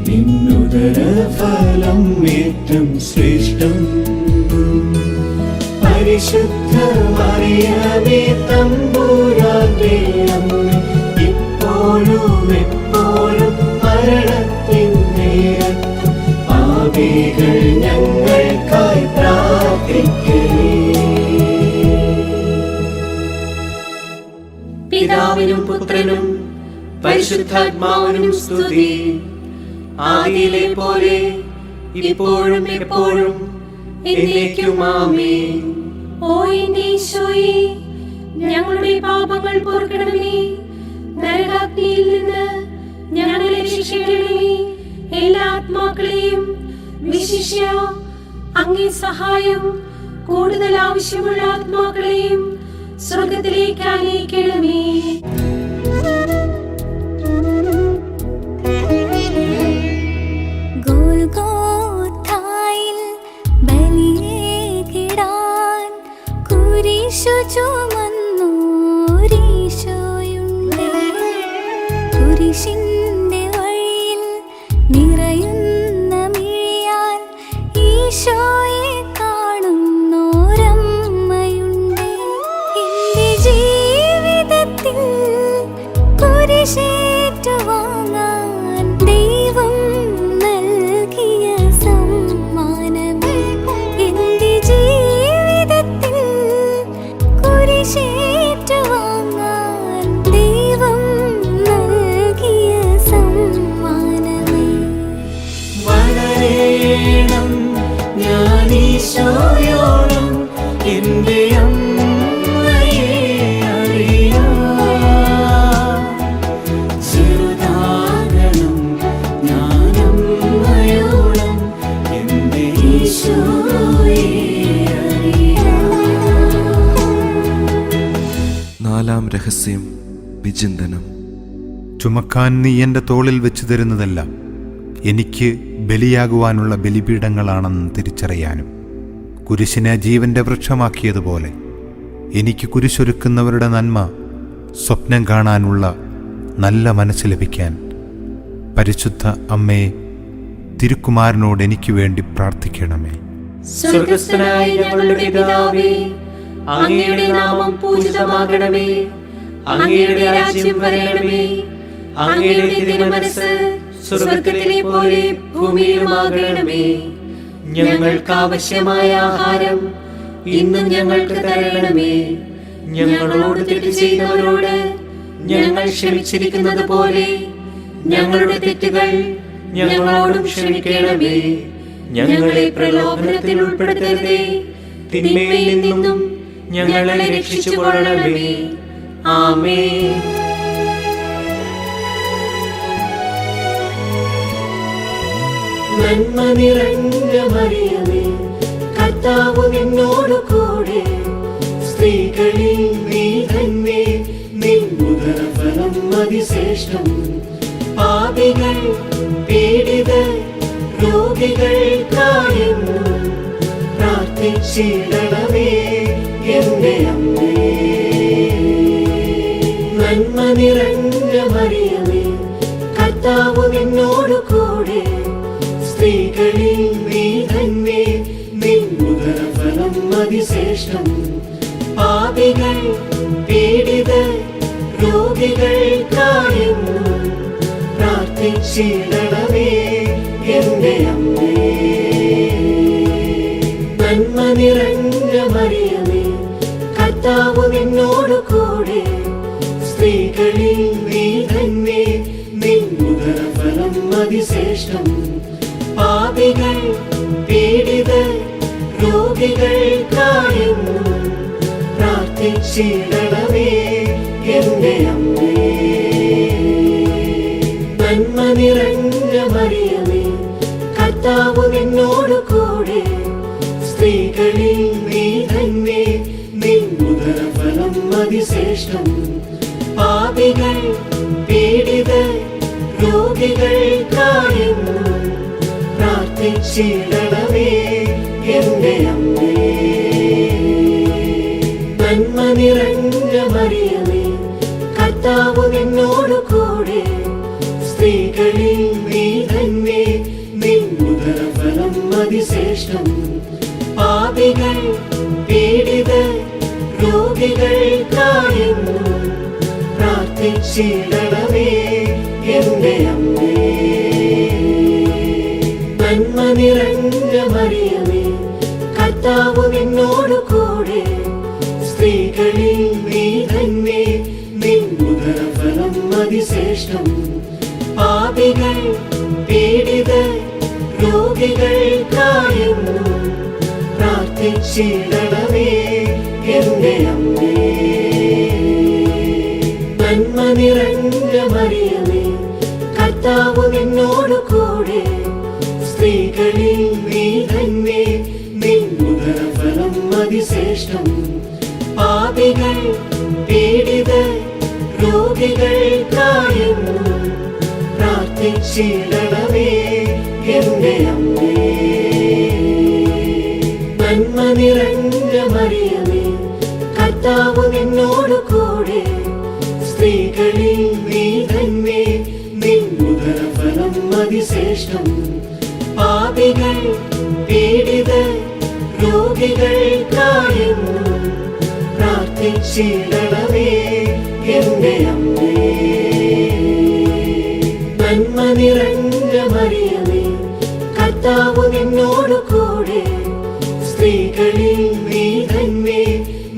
നിന്നുദരഫലം ഏറ്റവും ശ്രേഷ്ഠം. പരിശുദ്ധ മറിയമേ തമ്പുരാന്റെ അമ്മേ, ഇപ്പോഴും എപ്പോഴും മരണത്തിൻ നേരത്തും പാപികൾ ഞങ്ങൾക്കായി പ്രാർത്ഥിക്കണേ. പിതാവിനും പുത്രനും പരിശുദ്ധാത്മാവിനും സ്തുതി. ആദിയിലെ പോലെ ഇപ്പോഴും എപ്പോഴും എന്നേക്കും ആമേൻ. ഓ എന്റെ ഈശോയെ, ഞങ്ങളുടെ പാപങ്ങൾ പൊറുക്കണമേ. നരകാഗ്നിയിൽ നിന്ന് ഞങ്ങളെ രക്ഷിക്കണമേ. എല്ലാ ആത്മാക്കളെയും വിശിഷ്യ അങ്ങേ സഹായം കൂടുതൽ ആവശ്യമുള്ള ആത്മാക്കളെയും സ്വർഗത്തിലേക്ക് അനയിക്കണമേ. ഗോൽഗോഥായിൽ ബലിയേകിടാൻ കുരിശു ചുമന്നോരീശോയുണ്ട്. കുരിശിന്റെ വഴിയിൽ നിറയുന്ന മിഴിയാൽ ഈശോയെ കാണുന്നോരമ്മയുണ്ട്. എന്റെ ജീവിതത്തിൽ കുരിശേറ്റുവാങ്ങാൻ ദൈവം നൽകിയ സമ്മാനമേ. എന്റെ ജീവിതത്തിൽ കുരിശേറ്റുവാങ്ങാൻ ദൈവം നൽകിയ സമ്മാനമേ. വളരേണം ഞാൻ ഈശോയോളം എന്റെ അമ്മയെ അറിയാം. ചെറുതാകണം ഞാൻ അമ്മയോളം എന്റെ ഈശോയെ അറിയാം. നാലാം രഹസ്യം വിചിന്തനം. ചുമക്കാൻ നീ എൻ്റെ തോളിൽ വെച്ചു തരുന്നതെല്ലാം എനിക്ക് ബലിയാകുവാനുള്ള ബലിപീഠങ്ങളാണെന്ന് തിരിച്ചറിയാനും, കുരിശിനെ ജീവന്റെ വൃക്ഷമാക്കിയതുപോലെ എനിക്ക് കുരിശൊരുക്കുന്നവരുടെ നന്മ സ്വപ്നം കാണാനുള്ള നല്ല മനസ്സ് ലഭിക്കാൻ പരിശുദ്ധ അമ്മേ, തിരുക്കുമാരനോട് എനിക്ക് വേണ്ടി പ്രാർത്ഥിക്കണമേ. സ്വർഗസ്ഥനായ ഞങ്ങളുടെ പിതാവേ, അങ്ങയുടെ നാമം പൂജിതമാകണമേ. അങ്ങയുടെ രാജ്യം വരണമേ. അങ്ങയുടെ തിരുമനസ്സ് സ്വർഗത്തിലെ പോലെ ഭൂമിയിലുമാകണമേ. ഞങ്ങൾക്ക് ആവശ്യമായ ആഹാരം ഇന്നും ഞങ്ങൾക്ക് തരണമേ. ഞങ്ങളോട് തെറ്റ് ചെയ്തവരോട് ഞങ്ങൾ ക്ഷമിച്ചിരിക്കുന്നത് പോലെ ഞങ്ങളുടെ തെറ്റുകൾ ഞങ്ങളോടും ക്ഷമിക്കണമേ. ഞങ്ങളെ പ്രലോഭനത്തിൽ ഉൾപ്പെടുത്തരുതേ, തിന്മയിൽ നിന്നും ഞങ്ങളെ രക്ഷിച്ചുകൊള്ളണമേ. ആമേൻ. നന്മ നിറഞ്ഞ മറിയമേ, കർത്താവ് നിന്നോടു കൂടെ, സ്ത്രീകളിൽ നീ തന്നെ, നിന്നുദരഫലം അതിശ്രേഷ്ഠം. പാപികൾ പീഡിതർ രോഗികൾക്കായെന്നും പ്രാർത്ഥിച്ചിടണമേ എന്റെ അമ്മേ. നന്മ നിറഞ്ഞ മറിയമേ, കർത്താവ് നിന്നോടു കൂടെ, സ്ത്രീകളിൽ നീ തന്നെ, നിന്നുദരഫലം അതിശ്രേഷ്ഠം. പാപികൾ പീഡിതർ രോഗികൾക്കായെന്നും പ്രാർത്ഥിച്ചിടണമേ എന്റെ അമ്മേ. നന്മ നിറഞ്ഞ മറിയമേ, കർത്താവ് നിന്നോടു കൂടെ, സ്ത്രീകളിൽ നീ തന്നെ, നിന്നുദരഫലം അതിശ്രേഷ്ഠം. പാപികൾ പീഡിതർ രോഗികൾക്കായെന്നും പ്രാർത്ഥിച്ചിടണമേ നന്മ നിറഞ്ഞ മറിയമേ, കർത്താവ് നിന്നോട് കൂടെ, സ്ത്രീകളിൽ നീ തന്നെ, നിൻ ഉദരഫലം അതിശ്രേഷ്ഠം. പാപികൾ പീഡിതർ രോഗികൾക്കായെന്നും പ്രാർത്ഥിച്ചിടണമേ എന്റെ അമ്മേ. നന്മ നിറഞ്ഞ മറിയമേ, കർത്താവ് നിന്നോട് കൂടെ, സ്ത്രീകളിൽ നീ തന്നെ, നിൻ ഉദരഫലം അതിശ്രേഷ്ഠം. പാപികൾ പീഡിതർ രോഗികൾക്കായെന്നും പ്രാർത്ഥിച്ചിടണമേ എന്റെ അമ്മേ. നന്മ നിറഞ്ഞ മറിയമേ, കർത്താവ് നിന്നോട് കൂടെ, സ്ത്രീകളിൽ നീ തന്നെ, നിൻ ഉദരഫലം അതിശ്രേഷ്ഠം. പാപികൾ പീഡിതർ രോഗികൾക്കായെന്നും പ്രാർത്ഥിച്ചിടണമേ എന്റെ അമ്മേ. നന്മ നിറഞ്ഞ മറിയമേ, കർത്താവ് നിന്നോട് കൂടെ, സ്ത്രീകളിൽ നീ തന്നെ, നിൻ ഉദരഫലം അതിശ്രേഷ്ഠം. പാപികൾ പീഡിതർ രോഗികൾക്കായെന്നും പ്രാർത്ഥിച്ചിടണമേ എന്റെ അമ്മേ. നന്മ നിറഞ്ഞ മറിയമേ, കർത്താവ് നിന്നോട് കൂടെ, സ്ത്രീകളിൽ നീ തന്നെ, നിൻ ഉദരഫലം അതിശ്രേഷ്ഠം. പാപികൾ പീഡിതർ രോഗികൾക്കായെന്നും പ്രാർത്ഥിച്ചിടണമേ എന്റെ അമ്മേ. നന്മ നിറഞ്ഞ മറിയമേ, കർത്താവ് നിന്നോട് കൂടെ, സ്ത്രീകളിൽ നീ തന്നെ,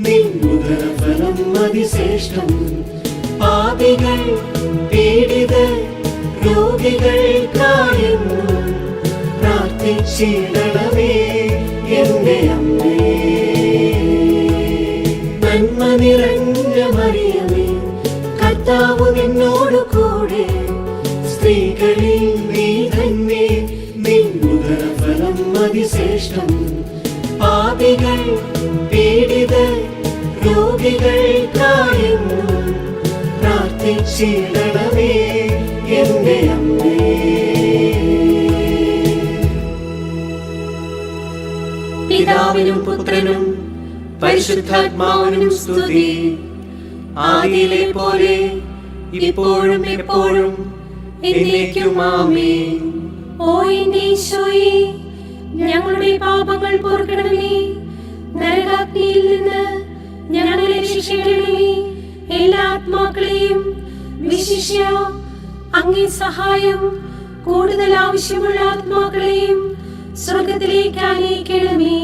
നിൻ ഉദരഫലം അതിശ്രേഷ്ഠം. പാപികൾ പീഡിതർ രോഗികൾക്കായെന്നും പ്രാർത്ഥിച്ചിടണമേ എന്റെ അമ്മേ. നന്മ നിറഞ്ഞ മറിയമേ, കർത്താവ് നിന്നോട് കൂടെ, സ്ത്രീകളിൽ നീ തന്നെ, നിൻ ഉദരഫലം അതിശ്രേഷ്ഠം. പാപികൾ പീഡിതർ രോഗികൾക്കായെന്നും പ്രാർത്ഥിച്ചിടണമേ എന്റെ അമ്മേ. പിതാവിനും പുത്രനും പരിശുദ്ധാത്മാവിനും സ്തുതി. ആദിയിലെ പോലെ ഇപ്പോഴും എപ്പോഴും എന്നേക്കും ആമേൻ. ഓ എന്റെ ഈശോയെ, ഞങ്ങളുടെ പാപങ്ങൾ പൊറുക്കണമേ, നരകാഗ്നിയിൽ നിന്ന് ഞങ്ങളെ രക്ഷിക്കണമേ. എല്ലാ ആത്മാക്കളെയും വിശിഷ്യ അങ്ങേ സഹായം കൂടുതൽ ആവശ്യമുള്ള ആത്മാക്കളെയും സ്വർഗത്തിലേക്ക് ആനയിക്കണമേ.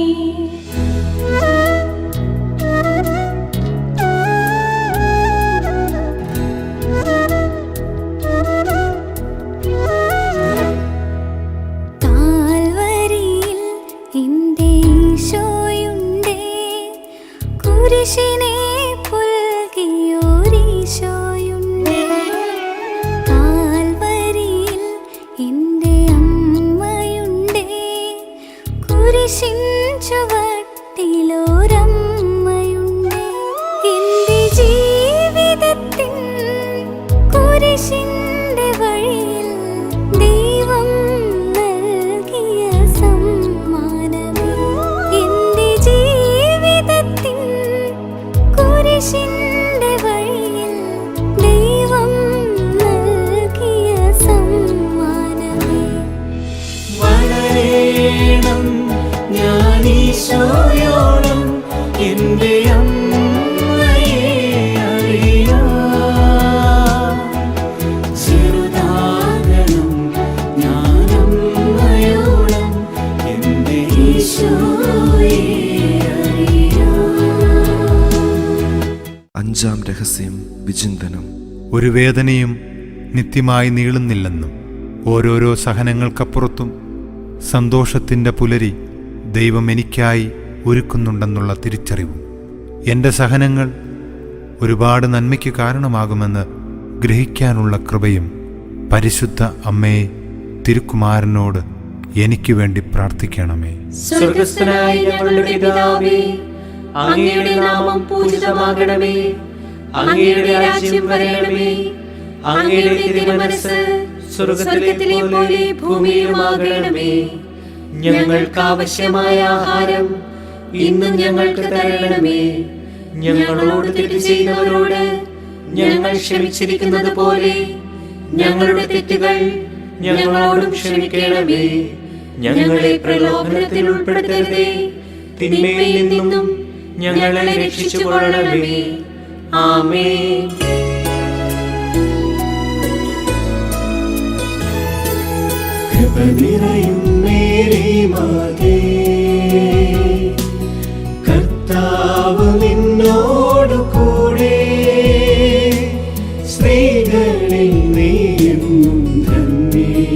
കാൽവരിയിൽ എന്റെ ഈശോയുണ്ടേ, കുരിശിനെ പുൽകിയോരീശോയുണ്ടേ. കാൽവരിയിൽ എന്റെ അമ്മയുണ്ടേ, കുരിശിൻ ചുവട്ടിലൊരമ്മയുണ്ടേ. എന്റെ ജീവിതത്തിൻ കുരിശിന്റെ വഴിയിൽ ദൈവം നൽകിയ സമ്മാനമേ. എന്റെ ജീവിതത്തിൻ കുരിശിന്റെ വഴിയിൽ ദൈവം നൽകിയ സമ്മാനമേ. വളരേണം ഞാൻ ഈശോയോളം, എന്റെ അമ്മയെ അറിയാം. ചെറുതാകണം ഞാൻ അമ്മയോളം, എന്റെ ഈശോയെ അറിയാം. അഞ്ചാം രഹസ്യം വിചിന്തനം. ഒരു വേദനയും നിത്യമായി നീളുന്നില്ലെന്നും ഓരോരോ സഹനങ്ങൾക്കപ്പുറത്തും സന്തോഷത്തിൻ്റെ പുലരി ദൈവം എനിക്കായി ഒരുക്കുന്നുണ്ടെന്നുള്ള തിരിച്ചറിവും. എൻ്റെ സഹനങ്ങൾ ഒരുപാട് നന്മയ്ക്ക് കാരണമാകുമെന്ന് ഗ്രഹിക്കാനുള്ള കൃപയും പരിശുദ്ധ അമ്മയെ തിരുക്കുമാരനോട് എനിക്ക് വേണ്ടി പ്രാർത്ഥിക്കണമേ. സ്വർഗസ്ഥനായ ഞങ്ങളുടെ പിതാവേ, അങ്ങയുടെ നാമം പൂജിതമാകണമേ. അങ്ങയുടെ രാജ്യം വരണമേ. അങ്ങയുടെ തിരുമനസ്സ് സ്വർഗത്തിലെ പോലെ ഭൂമിയിലുമാകണമേ. ഞങ്ങൾക്ക് ആവശ്യമായ ആഹാരം ഇന്നും ഞങ്ങൾക്ക് തരണമേ. ഞങ്ങളോട് തെറ്റ് ചെയ്യുന്നവരോട് ഞങ്ങൾ ക്ഷമിച്ചിരിക്കുന്നത് പോലെ ഞങ്ങളുടെ തെറ്റുകൾ ഞങ്ങളോടും ക്ഷമിക്കണമേ. ഞങ്ങളെ പ്രലോഭനത്തിൽ ഉൾപ്പെടുത്തരുതേ, തിന്മയിൽ നിന്നും ഞങ്ങളെ രക്ഷിച്ചുകൊള്ളണമേ. ആമേൻ. കൃപ നിറയും മേരി മാതേ, കർത്താവ് നിന്നോടു കൂടെ, സ്ത്രീകളിൽ നീയെന്നും ധന്യേ.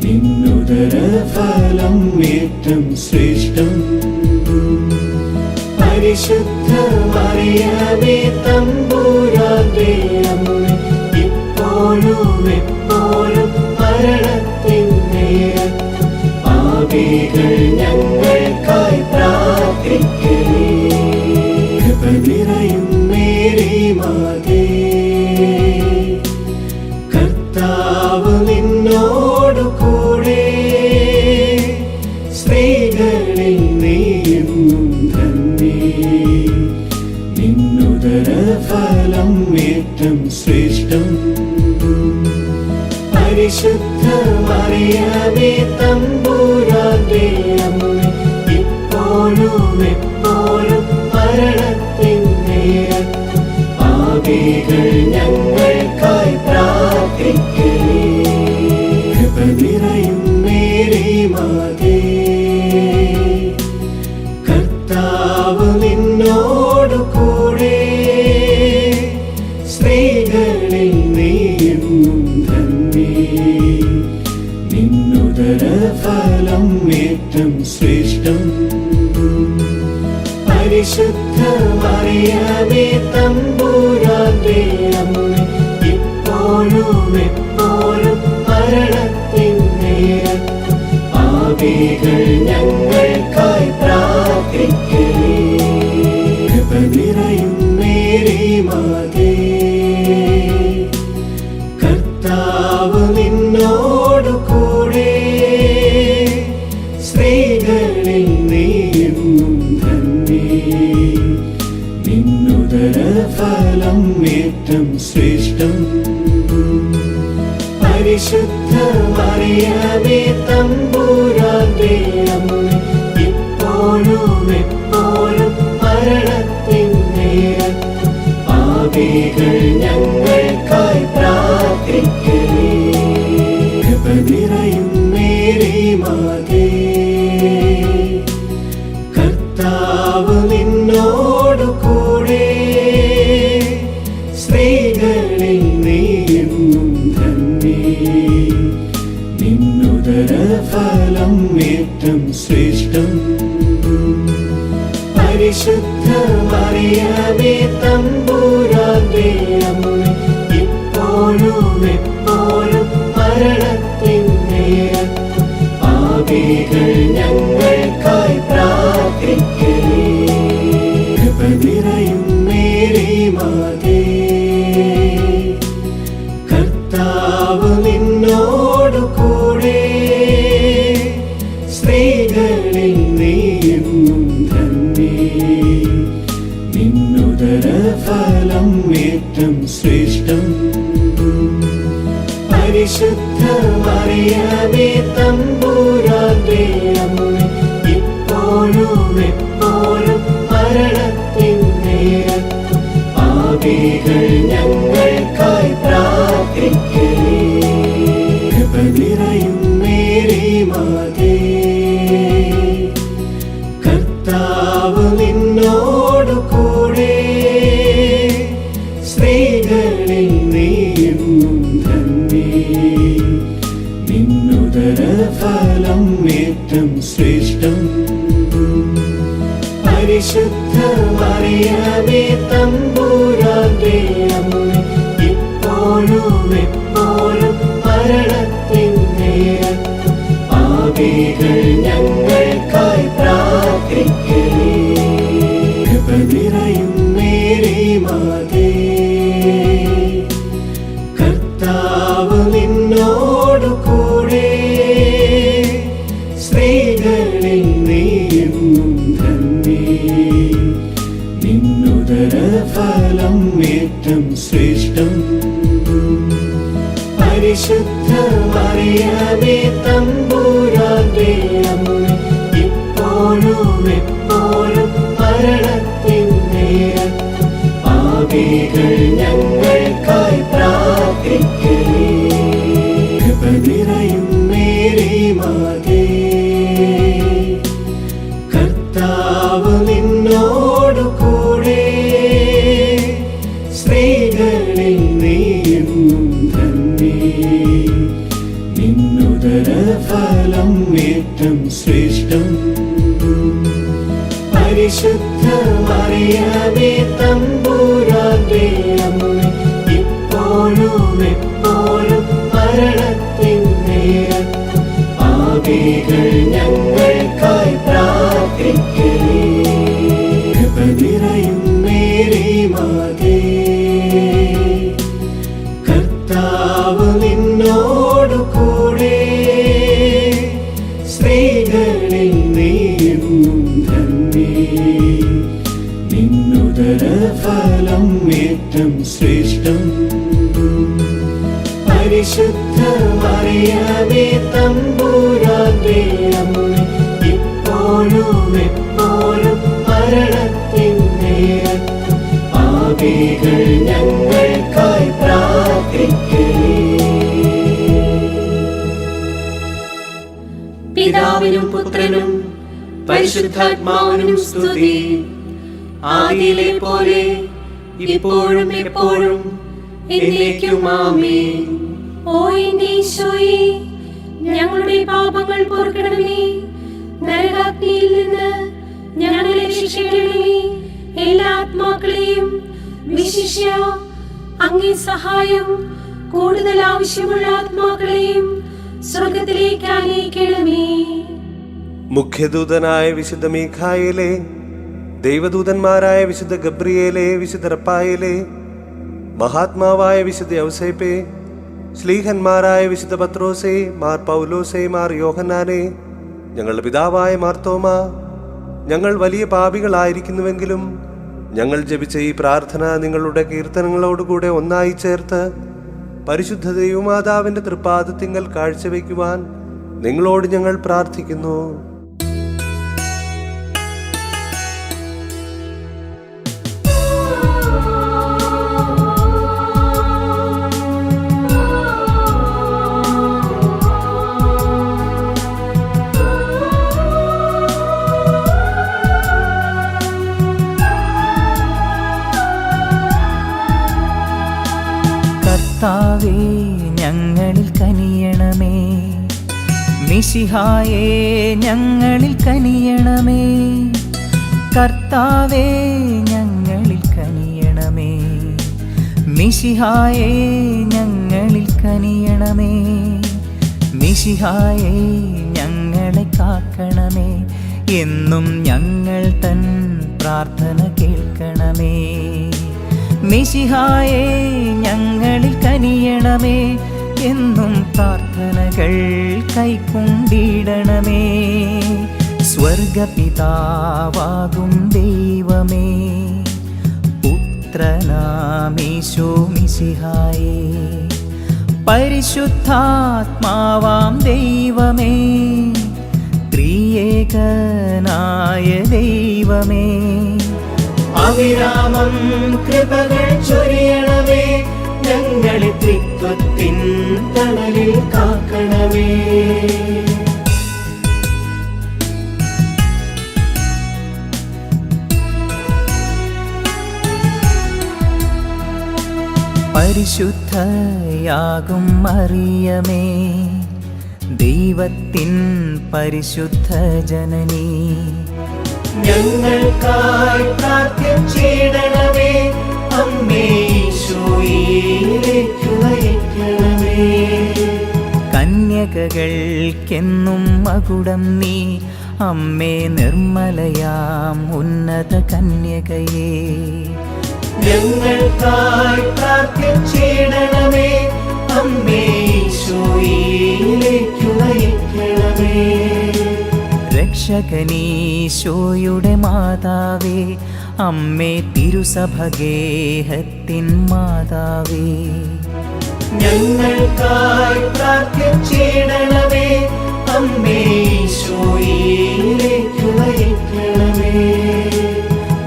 നിന്നുദര ഫലം ഏറ്റം ശ്രേഷ്ഠം. പരിശുദ്ധ മറിയമേ തമ്പുരാന്റെ അമ്മേ, ഇപ്പോഴും എപ്പോഴും മരണത്തിൻ നേരത്തും പാപികൾ ഞങ്ങൾക്കായി പ്രാർത്ഥിക്കണേ. കൃപ നിറയും മേരി മാതേ, കർത്താവ് നിന്നോടു കൂടെ, സ്ത്രീകളിൽ നീയെന്നും ധന്യേ. നിന്നുദര ഫലം ഏറ്റം ശ്രേഷ്ഠം. പരിശുദ്ധ മറിയമേ തമ്പുരാന്റെ അമ്മേ, ഇപ്പോഴും എപ്പോഴും മരണത്തിൻ നേരത്തും പാപികൾ ഞങ്ങൾക്കായി പ്രാർത്ഥിക്കണേ. കൃപ നിറയും മേരി മാതേ, കർത്താവ് നിന്നോടു കൂടെ, സ്ത്രീകളിൽ നീയെന്നും ധന്യേ. നിന്നുദര ഫലം ഏറ്റം ശ്രേഷ്ഠം. പരിശുദ്ധ മറിയമേ തമ്പുരാന്റെ അമ്മേ, ഇപ്പോഴും എപ്പോഴും മരണത്തിൻ നേരത്തും പാപികൾ ഞങ്ങൾക്കായി പ്രാർത്ഥിക്കണേ. കൃപ നിറയും മേരി മാതേ, കർത്താവ് നിന്നോടു കൂടെ, സ്ത്രീകളിൽ നീയെന്നും ധന്യേ. നിന്നുദര ഫലം ഏറ്റം ശ്രേഷ്ഠം. പരിശുദ്ധ മറിയമേ തമ്പുരാന്റെ അമ്മേ, ഇപ്പോഴും എപ്പോഴും മരണത്തിൻ നേരത്തും പാപികൾ ഞങ്ങൾക്കായി പ്രാർത്ഥിക്കണേ. കൃപ നിറയും മേരി മാതേ, കർത്താവ് നിന്നോടു കൂടെ, സ്ത്രീകളിൽ നീയെന്നും ധന്യേ. നിന്നുദര ഫലം ഏറ്റം ശ്രേഷ്ഠം. പരിശുദ്ധ മറിയമേ തമ്പുരാന്റെ അമ്മേ, ഇപ്പോഴും എപ്പോഴും മരണത്തിൻ നേരത്തും പാപികൾ ഞങ്ങൾക്കായി പ്രാർത്ഥിക്കണേ. കൃപ നിറയും മേരി മാതേ, കർത്താവ് നിന്നോടു കൂടെ, സ്ത്രീകളിൽ നീയെന്നും ധന്യേ. നിന്നുദര ഫലം ഏറ്റം ശ്രേഷ്ഠം. പരിശുദ്ധ മറിയമേ തമ്പുരാന്റെ അമ്മേ, ഇപ്പോഴും എപ്പോഴും മരണത്തിൻ നേരത്തും പാപികൾ ഞങ്ങൾക്കായി പ്രാർത്ഥിക്കണേ. കൃപ നിറയും മേരി മാതേ, കർത്താവ് നിന്നോടു കൂടെ, സ്ത്രീകളിൽ നീയെന്നും ധന്യേ. നിന്നുദര ഫലം ഏറ്റം ശ്രേഷ്ഠം. പരിശുദ്ധ മറിയമേ തമ്പുരാന്റെ അമ്മേ, ഇപ്പോഴും എപ്പോഴും നിറയും മേരി മാതേ, കർത്താവ് നിന്നോടു കൂടെ, സ്ത്രീകളിൽ നീയെന്നും ധന്യേ, നിന്നുദര ഫലം ഏറ്റം ശ്രേഷ്ഠം. പരിശുദ്ധ മറിയമേ തമ്പുരാന്റെ അമ്മേ, ഇപ്പോഴും എപ്പോഴും മരണത്തിൻ നേരത്തും പാപികൾ ഞങ്ങൾക്കായി പ്രാർത്ഥിക്കണേ. കൃപ നിറയും മേരി മാതേ, കർത്താവ് നിന്നോടു കൂടെ, സ്ത്രീകളിൽ നീയെന്നും ധന്യേ, നിന്നുദര ഫലം ഏറ്റം ശ്രേഷ്ഠം. പരിശുദ്ധ മറിയമേ തമ്പുരാന്റെ അമ്മേ, ഇപ്പോഴും എപ്പോഴും മരണത്തിൻ നേരത്തും പാപികൾ ഞങ്ങൾക്കായി പ്രാർത്ഥിക്കണേ. കൃപ നിറയും മേരി മാതേ, കർത്താവ് നിന്നോടു കൂടെ, സ്ത്രീകളിൽ നീയെന്നും ധന്യേ, നിന്നുദര ഫലം ഏറ്റം ശ്രേഷ്ഠം. പരിശുദ്ധ മറിയമേ തമ്പുരാന്റെ അമ്മേ, ഇപ്പോഴും എപ്പോഴും മരണത്തിൻ നേരത്തും പാപികൾ ഞങ്ങൾക്കായി പ്രാർത്ഥിക്കണേ. പിതാവിനും പുത്രനും പരിശുദ്ധാത്മാവിനും സ്തുതി, ആദിയിലെ പോലെ ഇപ്പോഴും എപ്പോഴും എന്നേക്കും ആമേൻ. ഓ എന്റെ ഈശോയെ, ഞങ്ങളുടെ പാപങ്ങൾ പൊറുക്കണമേ, നരകാഗ്നിയിൽ നിന്ന് ഞങ്ങളെ രക്ഷിക്കണമേ. എല്ലാ ആത്മാക്കളെയും വിശിഷ്യ അങ്ങേ സഹായം കൂടുതൽ ആവശ്യമുള്ള ആത്മാക്കളെയും സ്വർഗത്തിലേക്ക് ആനയിക്കണമേ. മുഖ്യദൂതനായ വിശുദ്ധ മീഖായേലേ, ദൈവദൂതന്മാരായ വിശുദ്ധ ഗബ്രിയേലേ, വിശുദ്ധ റപ്പായേലേ, മഹാത്മാവായ വിശുദ്ധ യൗസേപ്പേ, ശ്ലീഹന്മാരായ വിശുദ്ധ പത്രോസേ, മാർ പൗലോസേ, മാർ യോഹന്നാനേ, ഞങ്ങളുടെ പിതാവായ മാർത്തോമ, ഞങ്ങൾ വലിയ പാപികളായിരിക്കുന്നുവെങ്കിലും ഞങ്ങൾ ജപിച്ച ഈ പ്രാർത്ഥന നിങ്ങളുടെ കീർത്തനങ്ങളോടുകൂടെ ഒന്നായി ചേർത്ത് പരിശുദ്ധ ദൈവമാതാവിന്റെ തൃപ്പാദത്തിങ്കൽ കാഴ്ചവെക്കുവാൻ നിങ്ങളോട് ഞങ്ങൾ പ്രാർത്ഥിക്കുന്നു. കർത്താവേ, ഞങ്ങളിൽ കനിയണമേ, മിശിഹായേ, ഞങ്ങളിൽ കനിയണമേ. കർത്താവേ, ഞങ്ങളിൽ കനിയണമേ, മിശിഹായേ, ഞങ്ങളിൽ കനിയണമേ. മിശിഹായേ, ഞങ്ങളെ കാക്കണമേ, എന്നും ഞങ്ങൾ തൻ പ്രാർത്ഥന കേൾക്കണമേ. മിശിഹായേ, ഞങ്ങളിൽ കനിയണമേ, എന്നും പ്രാർത്ഥനകൾ കൈക്കൊണ്ടിടണമേ. സ്വർഗപിതാവാകും ദൈവമേ, പുത്രനാമീശോ മിശിഹായേ, പരിശുദ്ധാത്മാവാം ദൈവമേ, ത്രിയേകനായ ദൈവമേ, അവിരാമം കൃപകൾ ചൊരിയണമേ, ഞങ്ങളെ ത്രിത്വത്തിൻ തണലിൽ കാക്കണമേ. പരിശുദ്ധയാകും മറിയമേ, ദൈവത്തിൻ പരിശുദ്ധ ജനനി, ഞങ്ങൾക്കായി പ്രാർത്ഥിച്ചിടണമേ. അമ്മേ, ഈശോയിലേക്ക് നയിക്കണമേ. കന്യകകൾക്കെന്നും മകുടം നീ, അമ്മേ നിർമ്മലയാം ഉന്നത കന്യകയേ. ഞങ്ങൾക്കായി പ്രാർത്ഥിച്ചിടണമേ. അമ്മേ ഈശോയിലേക്കു നയിക്കണമേ. രക്ഷകനീശോയുടെ മാതാവേ, അമ്മേ തിരുസഭഗേഹത്തിൻ മാതാവേ. ഞങ്ങൾക്കായി പ്രാർത്ഥിച്ചിടണമേ. അമ്മേ ഈശോയിലേക്കു നയിക്കണമേ.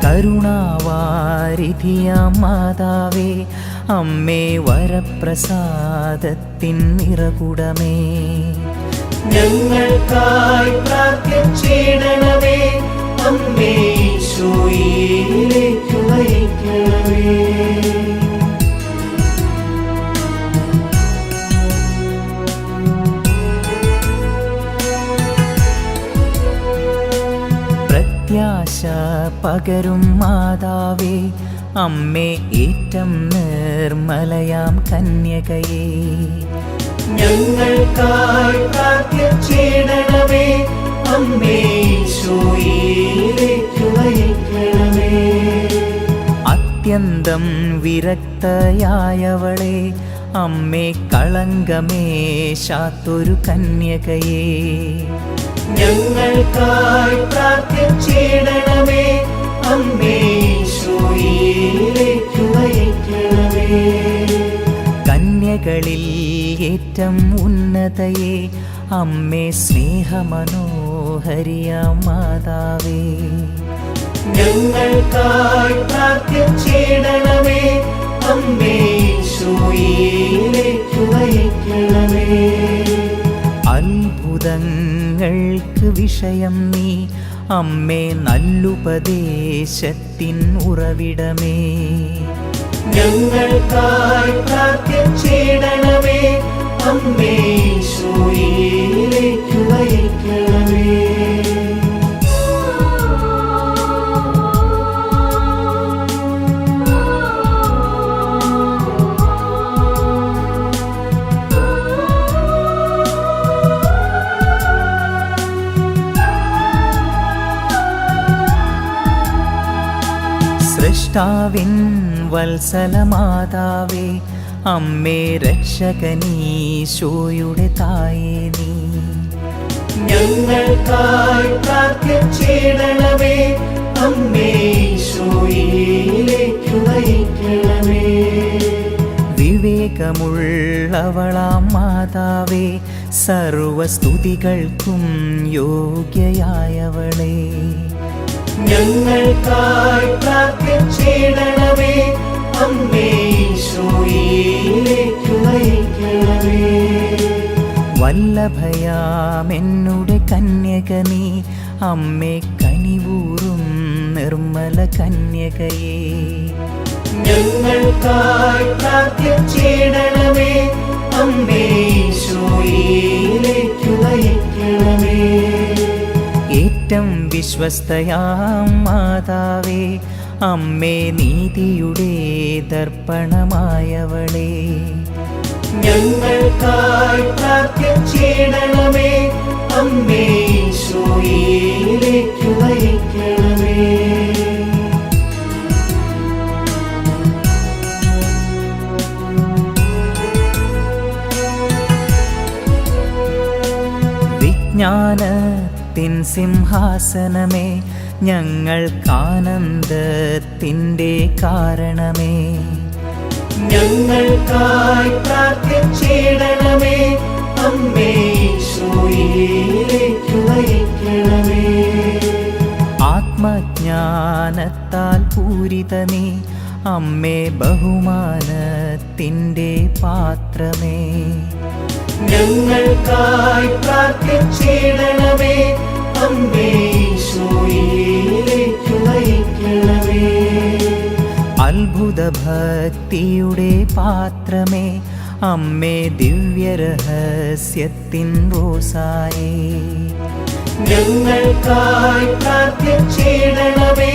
കരുണാവാരിധിയാം മാതാവേ, അമ്മേ വരപ്രസാദത്തിൻ നിറകുടമേ. ഞങ്ങൾക്കായി പ്രാർത്ഥിച്ചിടണമേ. അമ്മേ ഈശോയിലേക്കു നയിക്കണമേ. പ്രത്യാശ പകരും മാതാവേ, അമ്മേ ഏറ്റം നിർമ്മലയാം കന്യകയേ. ഞങ്ങൾക്കായി പ്രാർത്ഥിച്ചിടണമേ. അമ്മേ ഈശോയിലേക്കു നയിക്കണമേ. അത്യന്തം വിരക്തയായവളെ, അമ്മേ കളങ്കമേശാത്തൊരു കന്യകയേ. ഞങ്ങൾക്കായി പ്രാർത്ഥിച്ചിടണമേ. അമ്മേ ഈശോയിലേക്കു നയിക്കണമേ. കന്യകളിൽ ഏറ്റം ഉന്നതയെ, അമ്മേ സ്നേഹമനോഹരിയാം മാതാവേ. ഞങ്ങൾക്കായി പ്രാർത്ഥിച്ചിടണമേ. അമ്മേ ഈശോയിലേക്കു നയിക്കണമേ. അത്ഭുതങ്ങൾക്ക് വിഷയം നീ, അമ്മേ നല്ലുപദേശത്തിൻ ഉറവിടമേ. ഞങ്ങൾക്കായി പ്രാർത്ഥിച്ചിടണമേ. അമ്മേ ഈശോയിലേക്കു നയിക്കണമേ. സൃഷ്ടാവിൻ വത്സലമാതാവേ, അമ്മേ രക്ഷകനീശോയുടെ തായേ നീ. ഞങ്ങൾക്കായി പ്രാർത്ഥിച്ചിടണമേ. അമ്മേ ഈശോയിലേക്കു നയിക്കണമേ. വിവേകമുള്ളവളാം മാതാവേ, സർവസ്തുതികൾക്കും യോഗ്യയായവളേ. ഞങ്ങൾക്കായി പ്രാർത്ഥിച്ചിടണമേ. അമ്മേ ഈശോയിലേക്കു നയിക്കണമേ. വല്ലഭയാമെന്നുടെ കന്യക നീ, അമ്മേ കനിവൂറും നിർമ്മല കന്യകയേ. ഞങ്ങൾക്കായി പ്രാർത്ഥിച്ചിടണമേ. അമ്മേ ഈശോയിലേക്കു നയിക്കണമേ. ഏറ്റം വിശ്വസ്തയാം മാതാവേ, അമ്മേ നീതിയുടെ ദർപ്പണമായവളേ. ഞങ്ങൾക്കായി പ്രാർത്ഥിച്ചിടണമേ. അമ്മേ ഈശോയിലേക്കു നയിക്കണമേ. വിജ്ഞാനത്തിൻ സിംഹാസനമേ, ഞങ്ങൾക്കാനന്ദത്തിൻ്റെ കാരണമേ. ഞങ്ങൾക്കായി പ്രാർത്ഥിച്ചിടണമേ. അമ്മേ ഈശോയിലേക്കു നയിക്കണമേ. ആത്മജ്ഞാനത്താൽ പൂരിതമേ, അമ്മേ ബഹുമാനത്തിൻ്റെ പാത്രമേ. ഞങ്ങൾക്കായി പ്രാർത്ഥിച്ചിടണമേ. അമ്മേ ഈശോയിലേക്കു നയിക്കണമേ. അത്ഭുത ഭക്തിയുടെ പാത്രമേ, അമ്മേ ദിവ്യരഹസ്യത്തിൻ റോസായേ. ഞങ്ങൾക്കായി പ്രാർത്ഥിച്ചിടണമേ.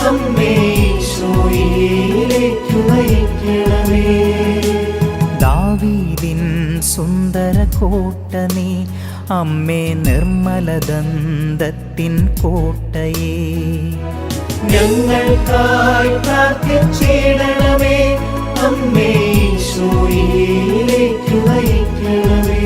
അമ്മേ ഈശോയിലേക്കു നയിക്കണമേ. ദാവീദിൻ സുന്ദര കോട്ട നീ, അമ്മേ നിർമ്മലദന്തത്തിൻ കോട്ടയേ. ഞങ്ങൾക്കായി പ്രാർത്ഥിച്ചിടണമേ. അമ്മേ ഈശോയിലേക്ക് നയിക്കണമേ.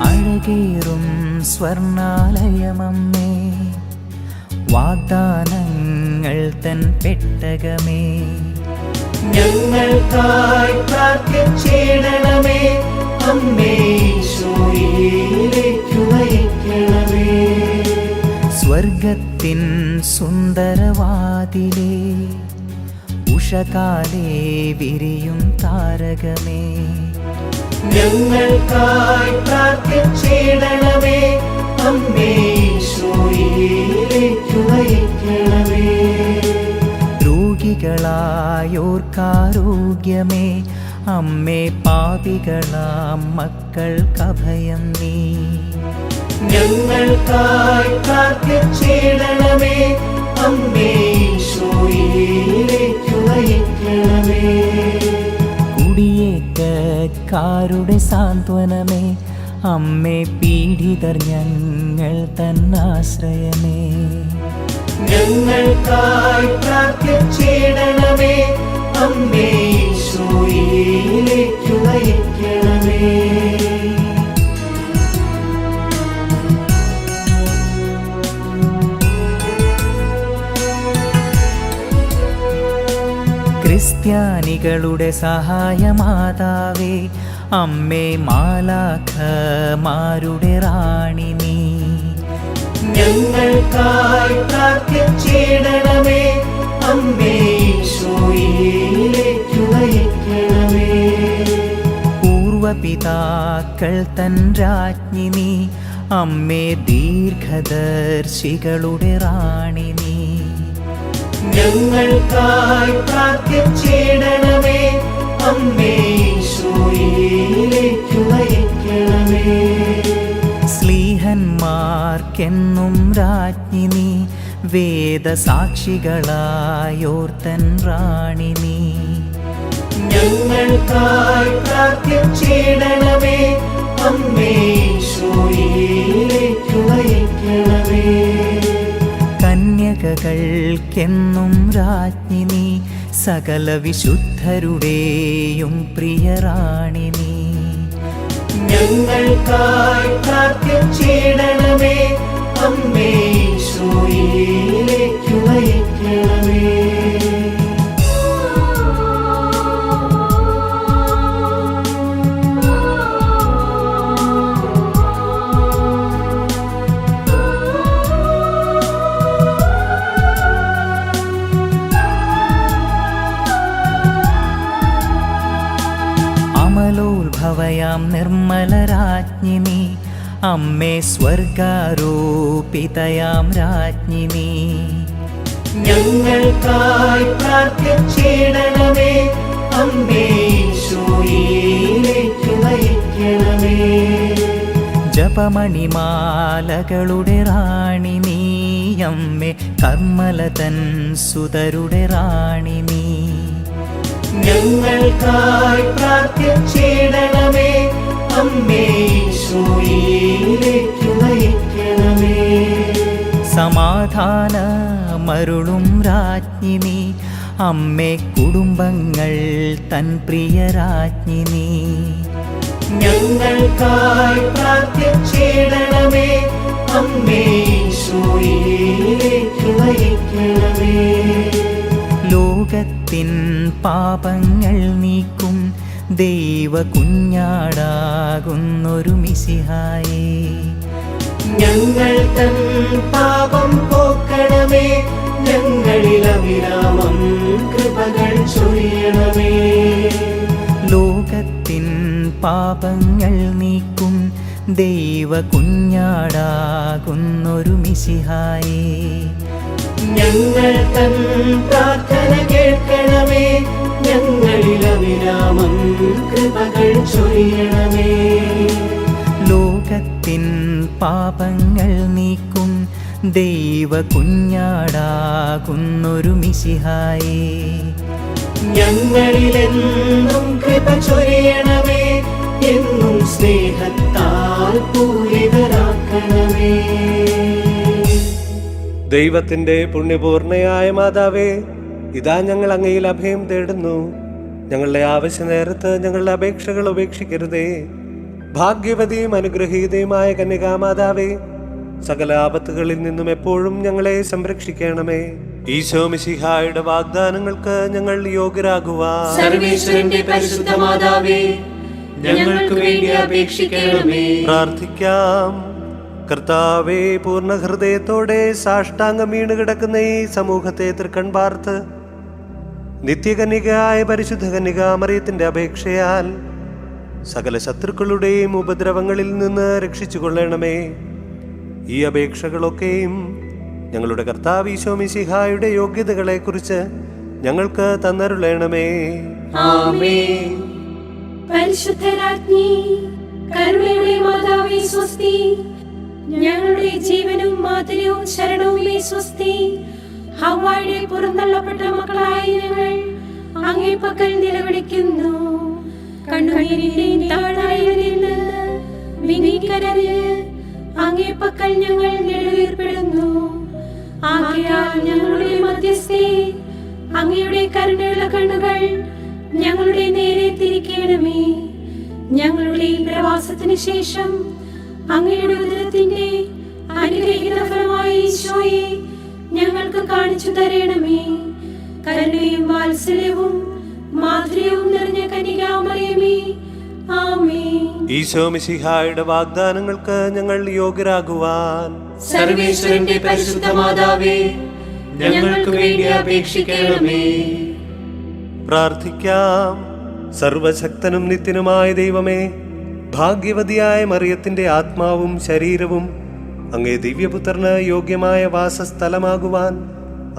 അഴകേറും സ്വർണാലയമമ്മേ, വാഗ്ദാനങ്ങൾ തൻ പെട്ടകമേ. ഞങ്ങൾക്കായി പ്രാർത്ഥിച്ചിടണമേ. അമ്മേ ഈശോയിലേക്ക് നയിക്കണമേ. സ്വർഗത്തിൻ സുന്ദരവാതിലേ, ഉഷകാലേ വിരിയും താരകമേ. ഞങ്ങൾക്കായി പ്രാർത്ഥിച്ചിടണമേ. അമ്മേ ഈശോയിലേക്ക് നയിക്കണമേ. രോഗികളായോർക്കാരോഗ്യമേ, അമ്മേ പാപികളാം മക്കൾക്കഭയം നീ. ഞങ്ങൾക്കായി പ്രാർത്ഥിച്ചിടണമേ. അമ്മേ ഈശോയിലേക്ക് നയിക്കണമേ. കുടിയേറ്റക്കാരുടെ സാന്ത്വനമേ, അമ്മേ പീഡിതർ ഞങ്ങൾ തന്നാശ്രയമേ. ഞങ്ങൾക്കായി പ്രാർത്ഥിച്ചിടണമേ. അമ്മേ ഈശോയിലേക്ക് നയിക്കണമേ. ക്രിസ്ത്യാനികളുടെ സഹായമാതാവേ, അമ്മേ മാലാഖമാരുടെ റാണി നീ. ഞങ്ങൾക്കായി പ്രാർത്ഥിച്ചിടണമേ. അമ്മേ ഈശോയിലേക്ക് നയിക്കണമേ. പൂർവപിതാക്കൾ തൻ രാജ്ഞി നീ, അമ്മേ ദീർഘദർശികളുടെ റാണി നീ. ഞങ്ങൾക്കായി പ്രാർത്ഥിച്ചിടണമേ. അമ്മേ ഈശോയിലേക്ക് നയിക്കണമേ. സ്ലീഹന്മാർക്കെന്നും രാജ്ഞി നീ, വേദസാക്ഷികളായോർത്തൻ റാണി നീ. ഞങ്ങൾക്കായി പ്രാർത്ഥിച്ചിടണമേ. അമ്മേ ഈശോയിലേക്ക് നയിക്കണമേ. കന്യകകൾക്കെന്നും രാജ്ഞി നീ, സകല വിശുദ്ധരുടെയും പ്രിയറാണി നീ. ഞങ്ങൾക്കായി പ്രാർത്ഥിച്ചിടണമേ. അമ്മേ ഈശോയിലേക്ക് നയിക്കണമേ. അമലോത്ഭവയാം നിർമ്മലരാജ്ഞി നീ, അമ്മേ സ്വർഗാരോപിതയാം രാജ്ഞി നീ. ഞങ്ങൾക്കായി പ്രാർത്ഥിച്ചിടണമേ. അമ്മേ ഈശോയിലേക്ക് നയിക്കണമേ. ജപമണിമാലകളുടെ റാണി നീ, അമ്മേ കർമ്മലതൻ സുതരുടെ റാണി നീ. ഞങ്ങൾക്കായി പ്രാർത്ഥിച്ചിടണമേ. അമ്മേ ഈശോയിലേക്ക് നയിക്കണമേ. സമാധാനമരുളും രാജ്ഞി നീ, അമ്മേ കുടുംബങ്ങൾ തൻ പ്രിയരാജ്ഞി നീ. ഞങ്ങൾക്കായി പ്രാർത്ഥിച്ചിടണമേ. അമ്മേ ഈശോയിലേക്ക് നയിക്കണമേ. ലോകത്തിൻ പാപങ്ങൾ നീക്കും ദൈവ കുഞ്ഞാടാകുന്നൊരു മിശിഹായേ. ഞങ്ങൾ തൻ പാപം പോക്കണമേ. ഞങ്ങളിൽ അവിരാമം കൃപകൾ ചൊരിയണമേ. ലോകത്തിൻ പാപങ്ങൾ നീക്കും ദൈവ കുഞ്ഞാടാകുന്നൊരു മിശിഹായേ. ഞങ്ങൾ തൻ പ്രാർത്ഥന കേൾക്കണമേ. ഞങ്ങളിൽ അവിരാമം കൃപകൾ ചൊരിയണമേ. ലോകത്തിൻ പാപങ്ങൾ നീക്കും ദൈവ കുഞ്ഞാടാകുന്നൊരു മിശിഹായേ, ഞങ്ങളിലെന്നും കൃപ ചൊരിയണമേ. എന്നും സ്നേഹത്താൽ പൂരിതരാക്കണമേ. ദൈവത്തിന്റെ പുണ്യപൂർണയായ മാതാവേ, ഇതാ ഞങ്ങൾ അങ്ങയിൽ അഭയം തേടുന്നു. ഞങ്ങളുടെ ആവശ്യ നേരത്ത് ഞങ്ങളുടെ അപേക്ഷകൾ ഉപേക്ഷിക്കരുതേ. ഭാഗ്യവതിയും അനുഗ്രഹീതയുമായ കന്യകാമാതാവേ, സകല ആപത്തുകളിൽ നിന്നും എപ്പോഴും ഞങ്ങളെ സംരക്ഷിക്കണമേ. ഈശോ മിശിഹായുടെ വാഗ്ദാനങ്ങൾക്ക് ഞങ്ങൾ യോഗ്യരാകുവാൻ സർവേശ്വരന്റെ പരിശുദ്ധ മാതാവേ, ഞങ്ങൾക്ക് വേണ്ടി അപേക്ഷിക്കണമേ. പ്രാർത്ഥിക്കാം. കർത്താവേ, പൂർണ്ണ ഹൃദയത്തോടെ സാഷ്ടാംഗം വീണ് കിടക്കുന്ന ഈ സമൂഹത്തെ തൃക്കൺ പാർത്ത് നിത്യകന്യകയായ പരിശുദ്ധ കന്യകാമറിയത്തിന്റെ അപേക്ഷയാൽ സകല ശത്രുക്കളുടെയും ഉപദ്രവങ്ങളിൽ നിന്ന് രക്ഷിച്ചുകൊള്ളണമേ. ഈ അപേക്ഷകളൊക്കെയും ഞങ്ങളുടെ കർത്താവ് ഈശോ മിശിഹായുടെ യോഗ്യതകളെക്കുറിച്ച് ഞങ്ങൾക്ക് തന്നരുളണമേ. ആമേൻ. പരിശുദ്ധരാജ്ഞി, കരുണയുടെ മാതാവേ സ്വസ്തി. ഞങ്ങളുടെ ജീവനും മാതൃവും ശരണവുമേ സ്വസ്തി. ഹവ്വായുടെ പുറന്തള്ളപ്പെട്ട മക്കളായ ഞങ്ങൾ അങ്ങേ പക്കൽ നിലവിളിക്കുന്നു. കണ്ണുനീരിന്റെയും താഴ്വരയിൽ നിന്ന് വിനീകരഞ്ഞ് അങ്ങേ പക്കൽ ഞങ്ങൾ നെടുവീർപ്പെടുന്നു. ആകയാൽ ഞങ്ങളുടെ മധ്യസ്ഥേ, അങ്ങയുടെ കരുണയുള്ള കണ്ണുകൾ ഞങ്ങളുടെ നേരെ തിരിക്കണമേ. ഞങ്ങളുടെ ഈ പ്രവാസത്തിന് ശേഷം അങ്ങയുടെ ഉദരത്തിന്റെ അനുഗ്രഹീത ഫലമായ ഈശോയെ ഞങ്ങൾക്ക് കാണിച്ചു തരണമേ. കരുണയും വാത്സല്യവും മാധുര്യവും നിറഞ്ഞ കന്യകാമറിയമേ, ആമേൻ. ഈശോ മിശിഹായുടെ വാഗ്ദാനങ്ങൾക്ക് ഞങ്ങൾ യോഗ്യരാകുവാൻ സർവേശ്വരന്റെ പരിശുദ്ധ മാതാവേ, ഞങ്ങൾക്ക് വേണ്ടി അപേക്ഷിക്കണമേ. പ്രാർത്ഥിക്കാം. സർവശക്തനും നിത്യനുമായ ദൈവമേ, ഭാഗ്യവതിയായ മറിയത്തിന്റെ ആത്മാവും ശരീരവും അങ്ങേ ദിവ്യപുത്രന് യോഗ്യമായ വാസസ്ഥലമാകുവാൻ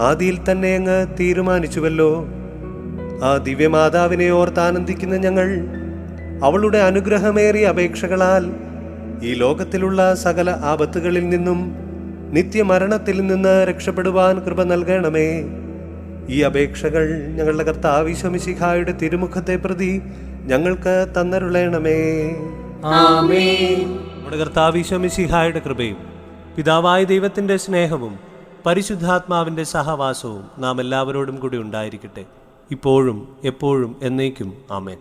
ആദിയിൽ തന്നെ അങ്ങ് തീരുമാനിച്ചുവല്ലോ. ആ ദിവ്യമാതാവിനെ ഓർത്താനന്ദിക്കുന്ന ഞങ്ങൾ അവളുടെ അനുഗ്രഹമേറിയ അപേക്ഷകളാൽ ഈ ലോകത്തിലുള്ള സകല ആപത്തുകളിൽ നിന്നും നിത്യമരണത്തിൽ നിന്ന് രക്ഷപ്പെടുവാൻ കൃപ നൽകണമേ. ഈ അപേക്ഷകൾ ഞങ്ങളുടെ കർത്താവ് ഈശോ മിശിഹായുടെ തിരുമുഖത്തെ പ്രതി ഞങ്ങൾക്ക് തന്നരുളണമേ. ആമേൻ. നമ്മുടെ കർത്താവ് ഈശോ മിശിഹായുടെ കൃപയും പിതാവായ ദൈവത്തിന്റെ സ്നേഹവും പരിശുദ്ധാത്മാവിന്റെ സഹവാസവും നാം എല്ലാവരോടും കൂടി ഉണ്ടായിരിക്കട്ടെ, ഇപ്പോഴും എപ്പോഴും എന്നേക്കും. ആമേൻ.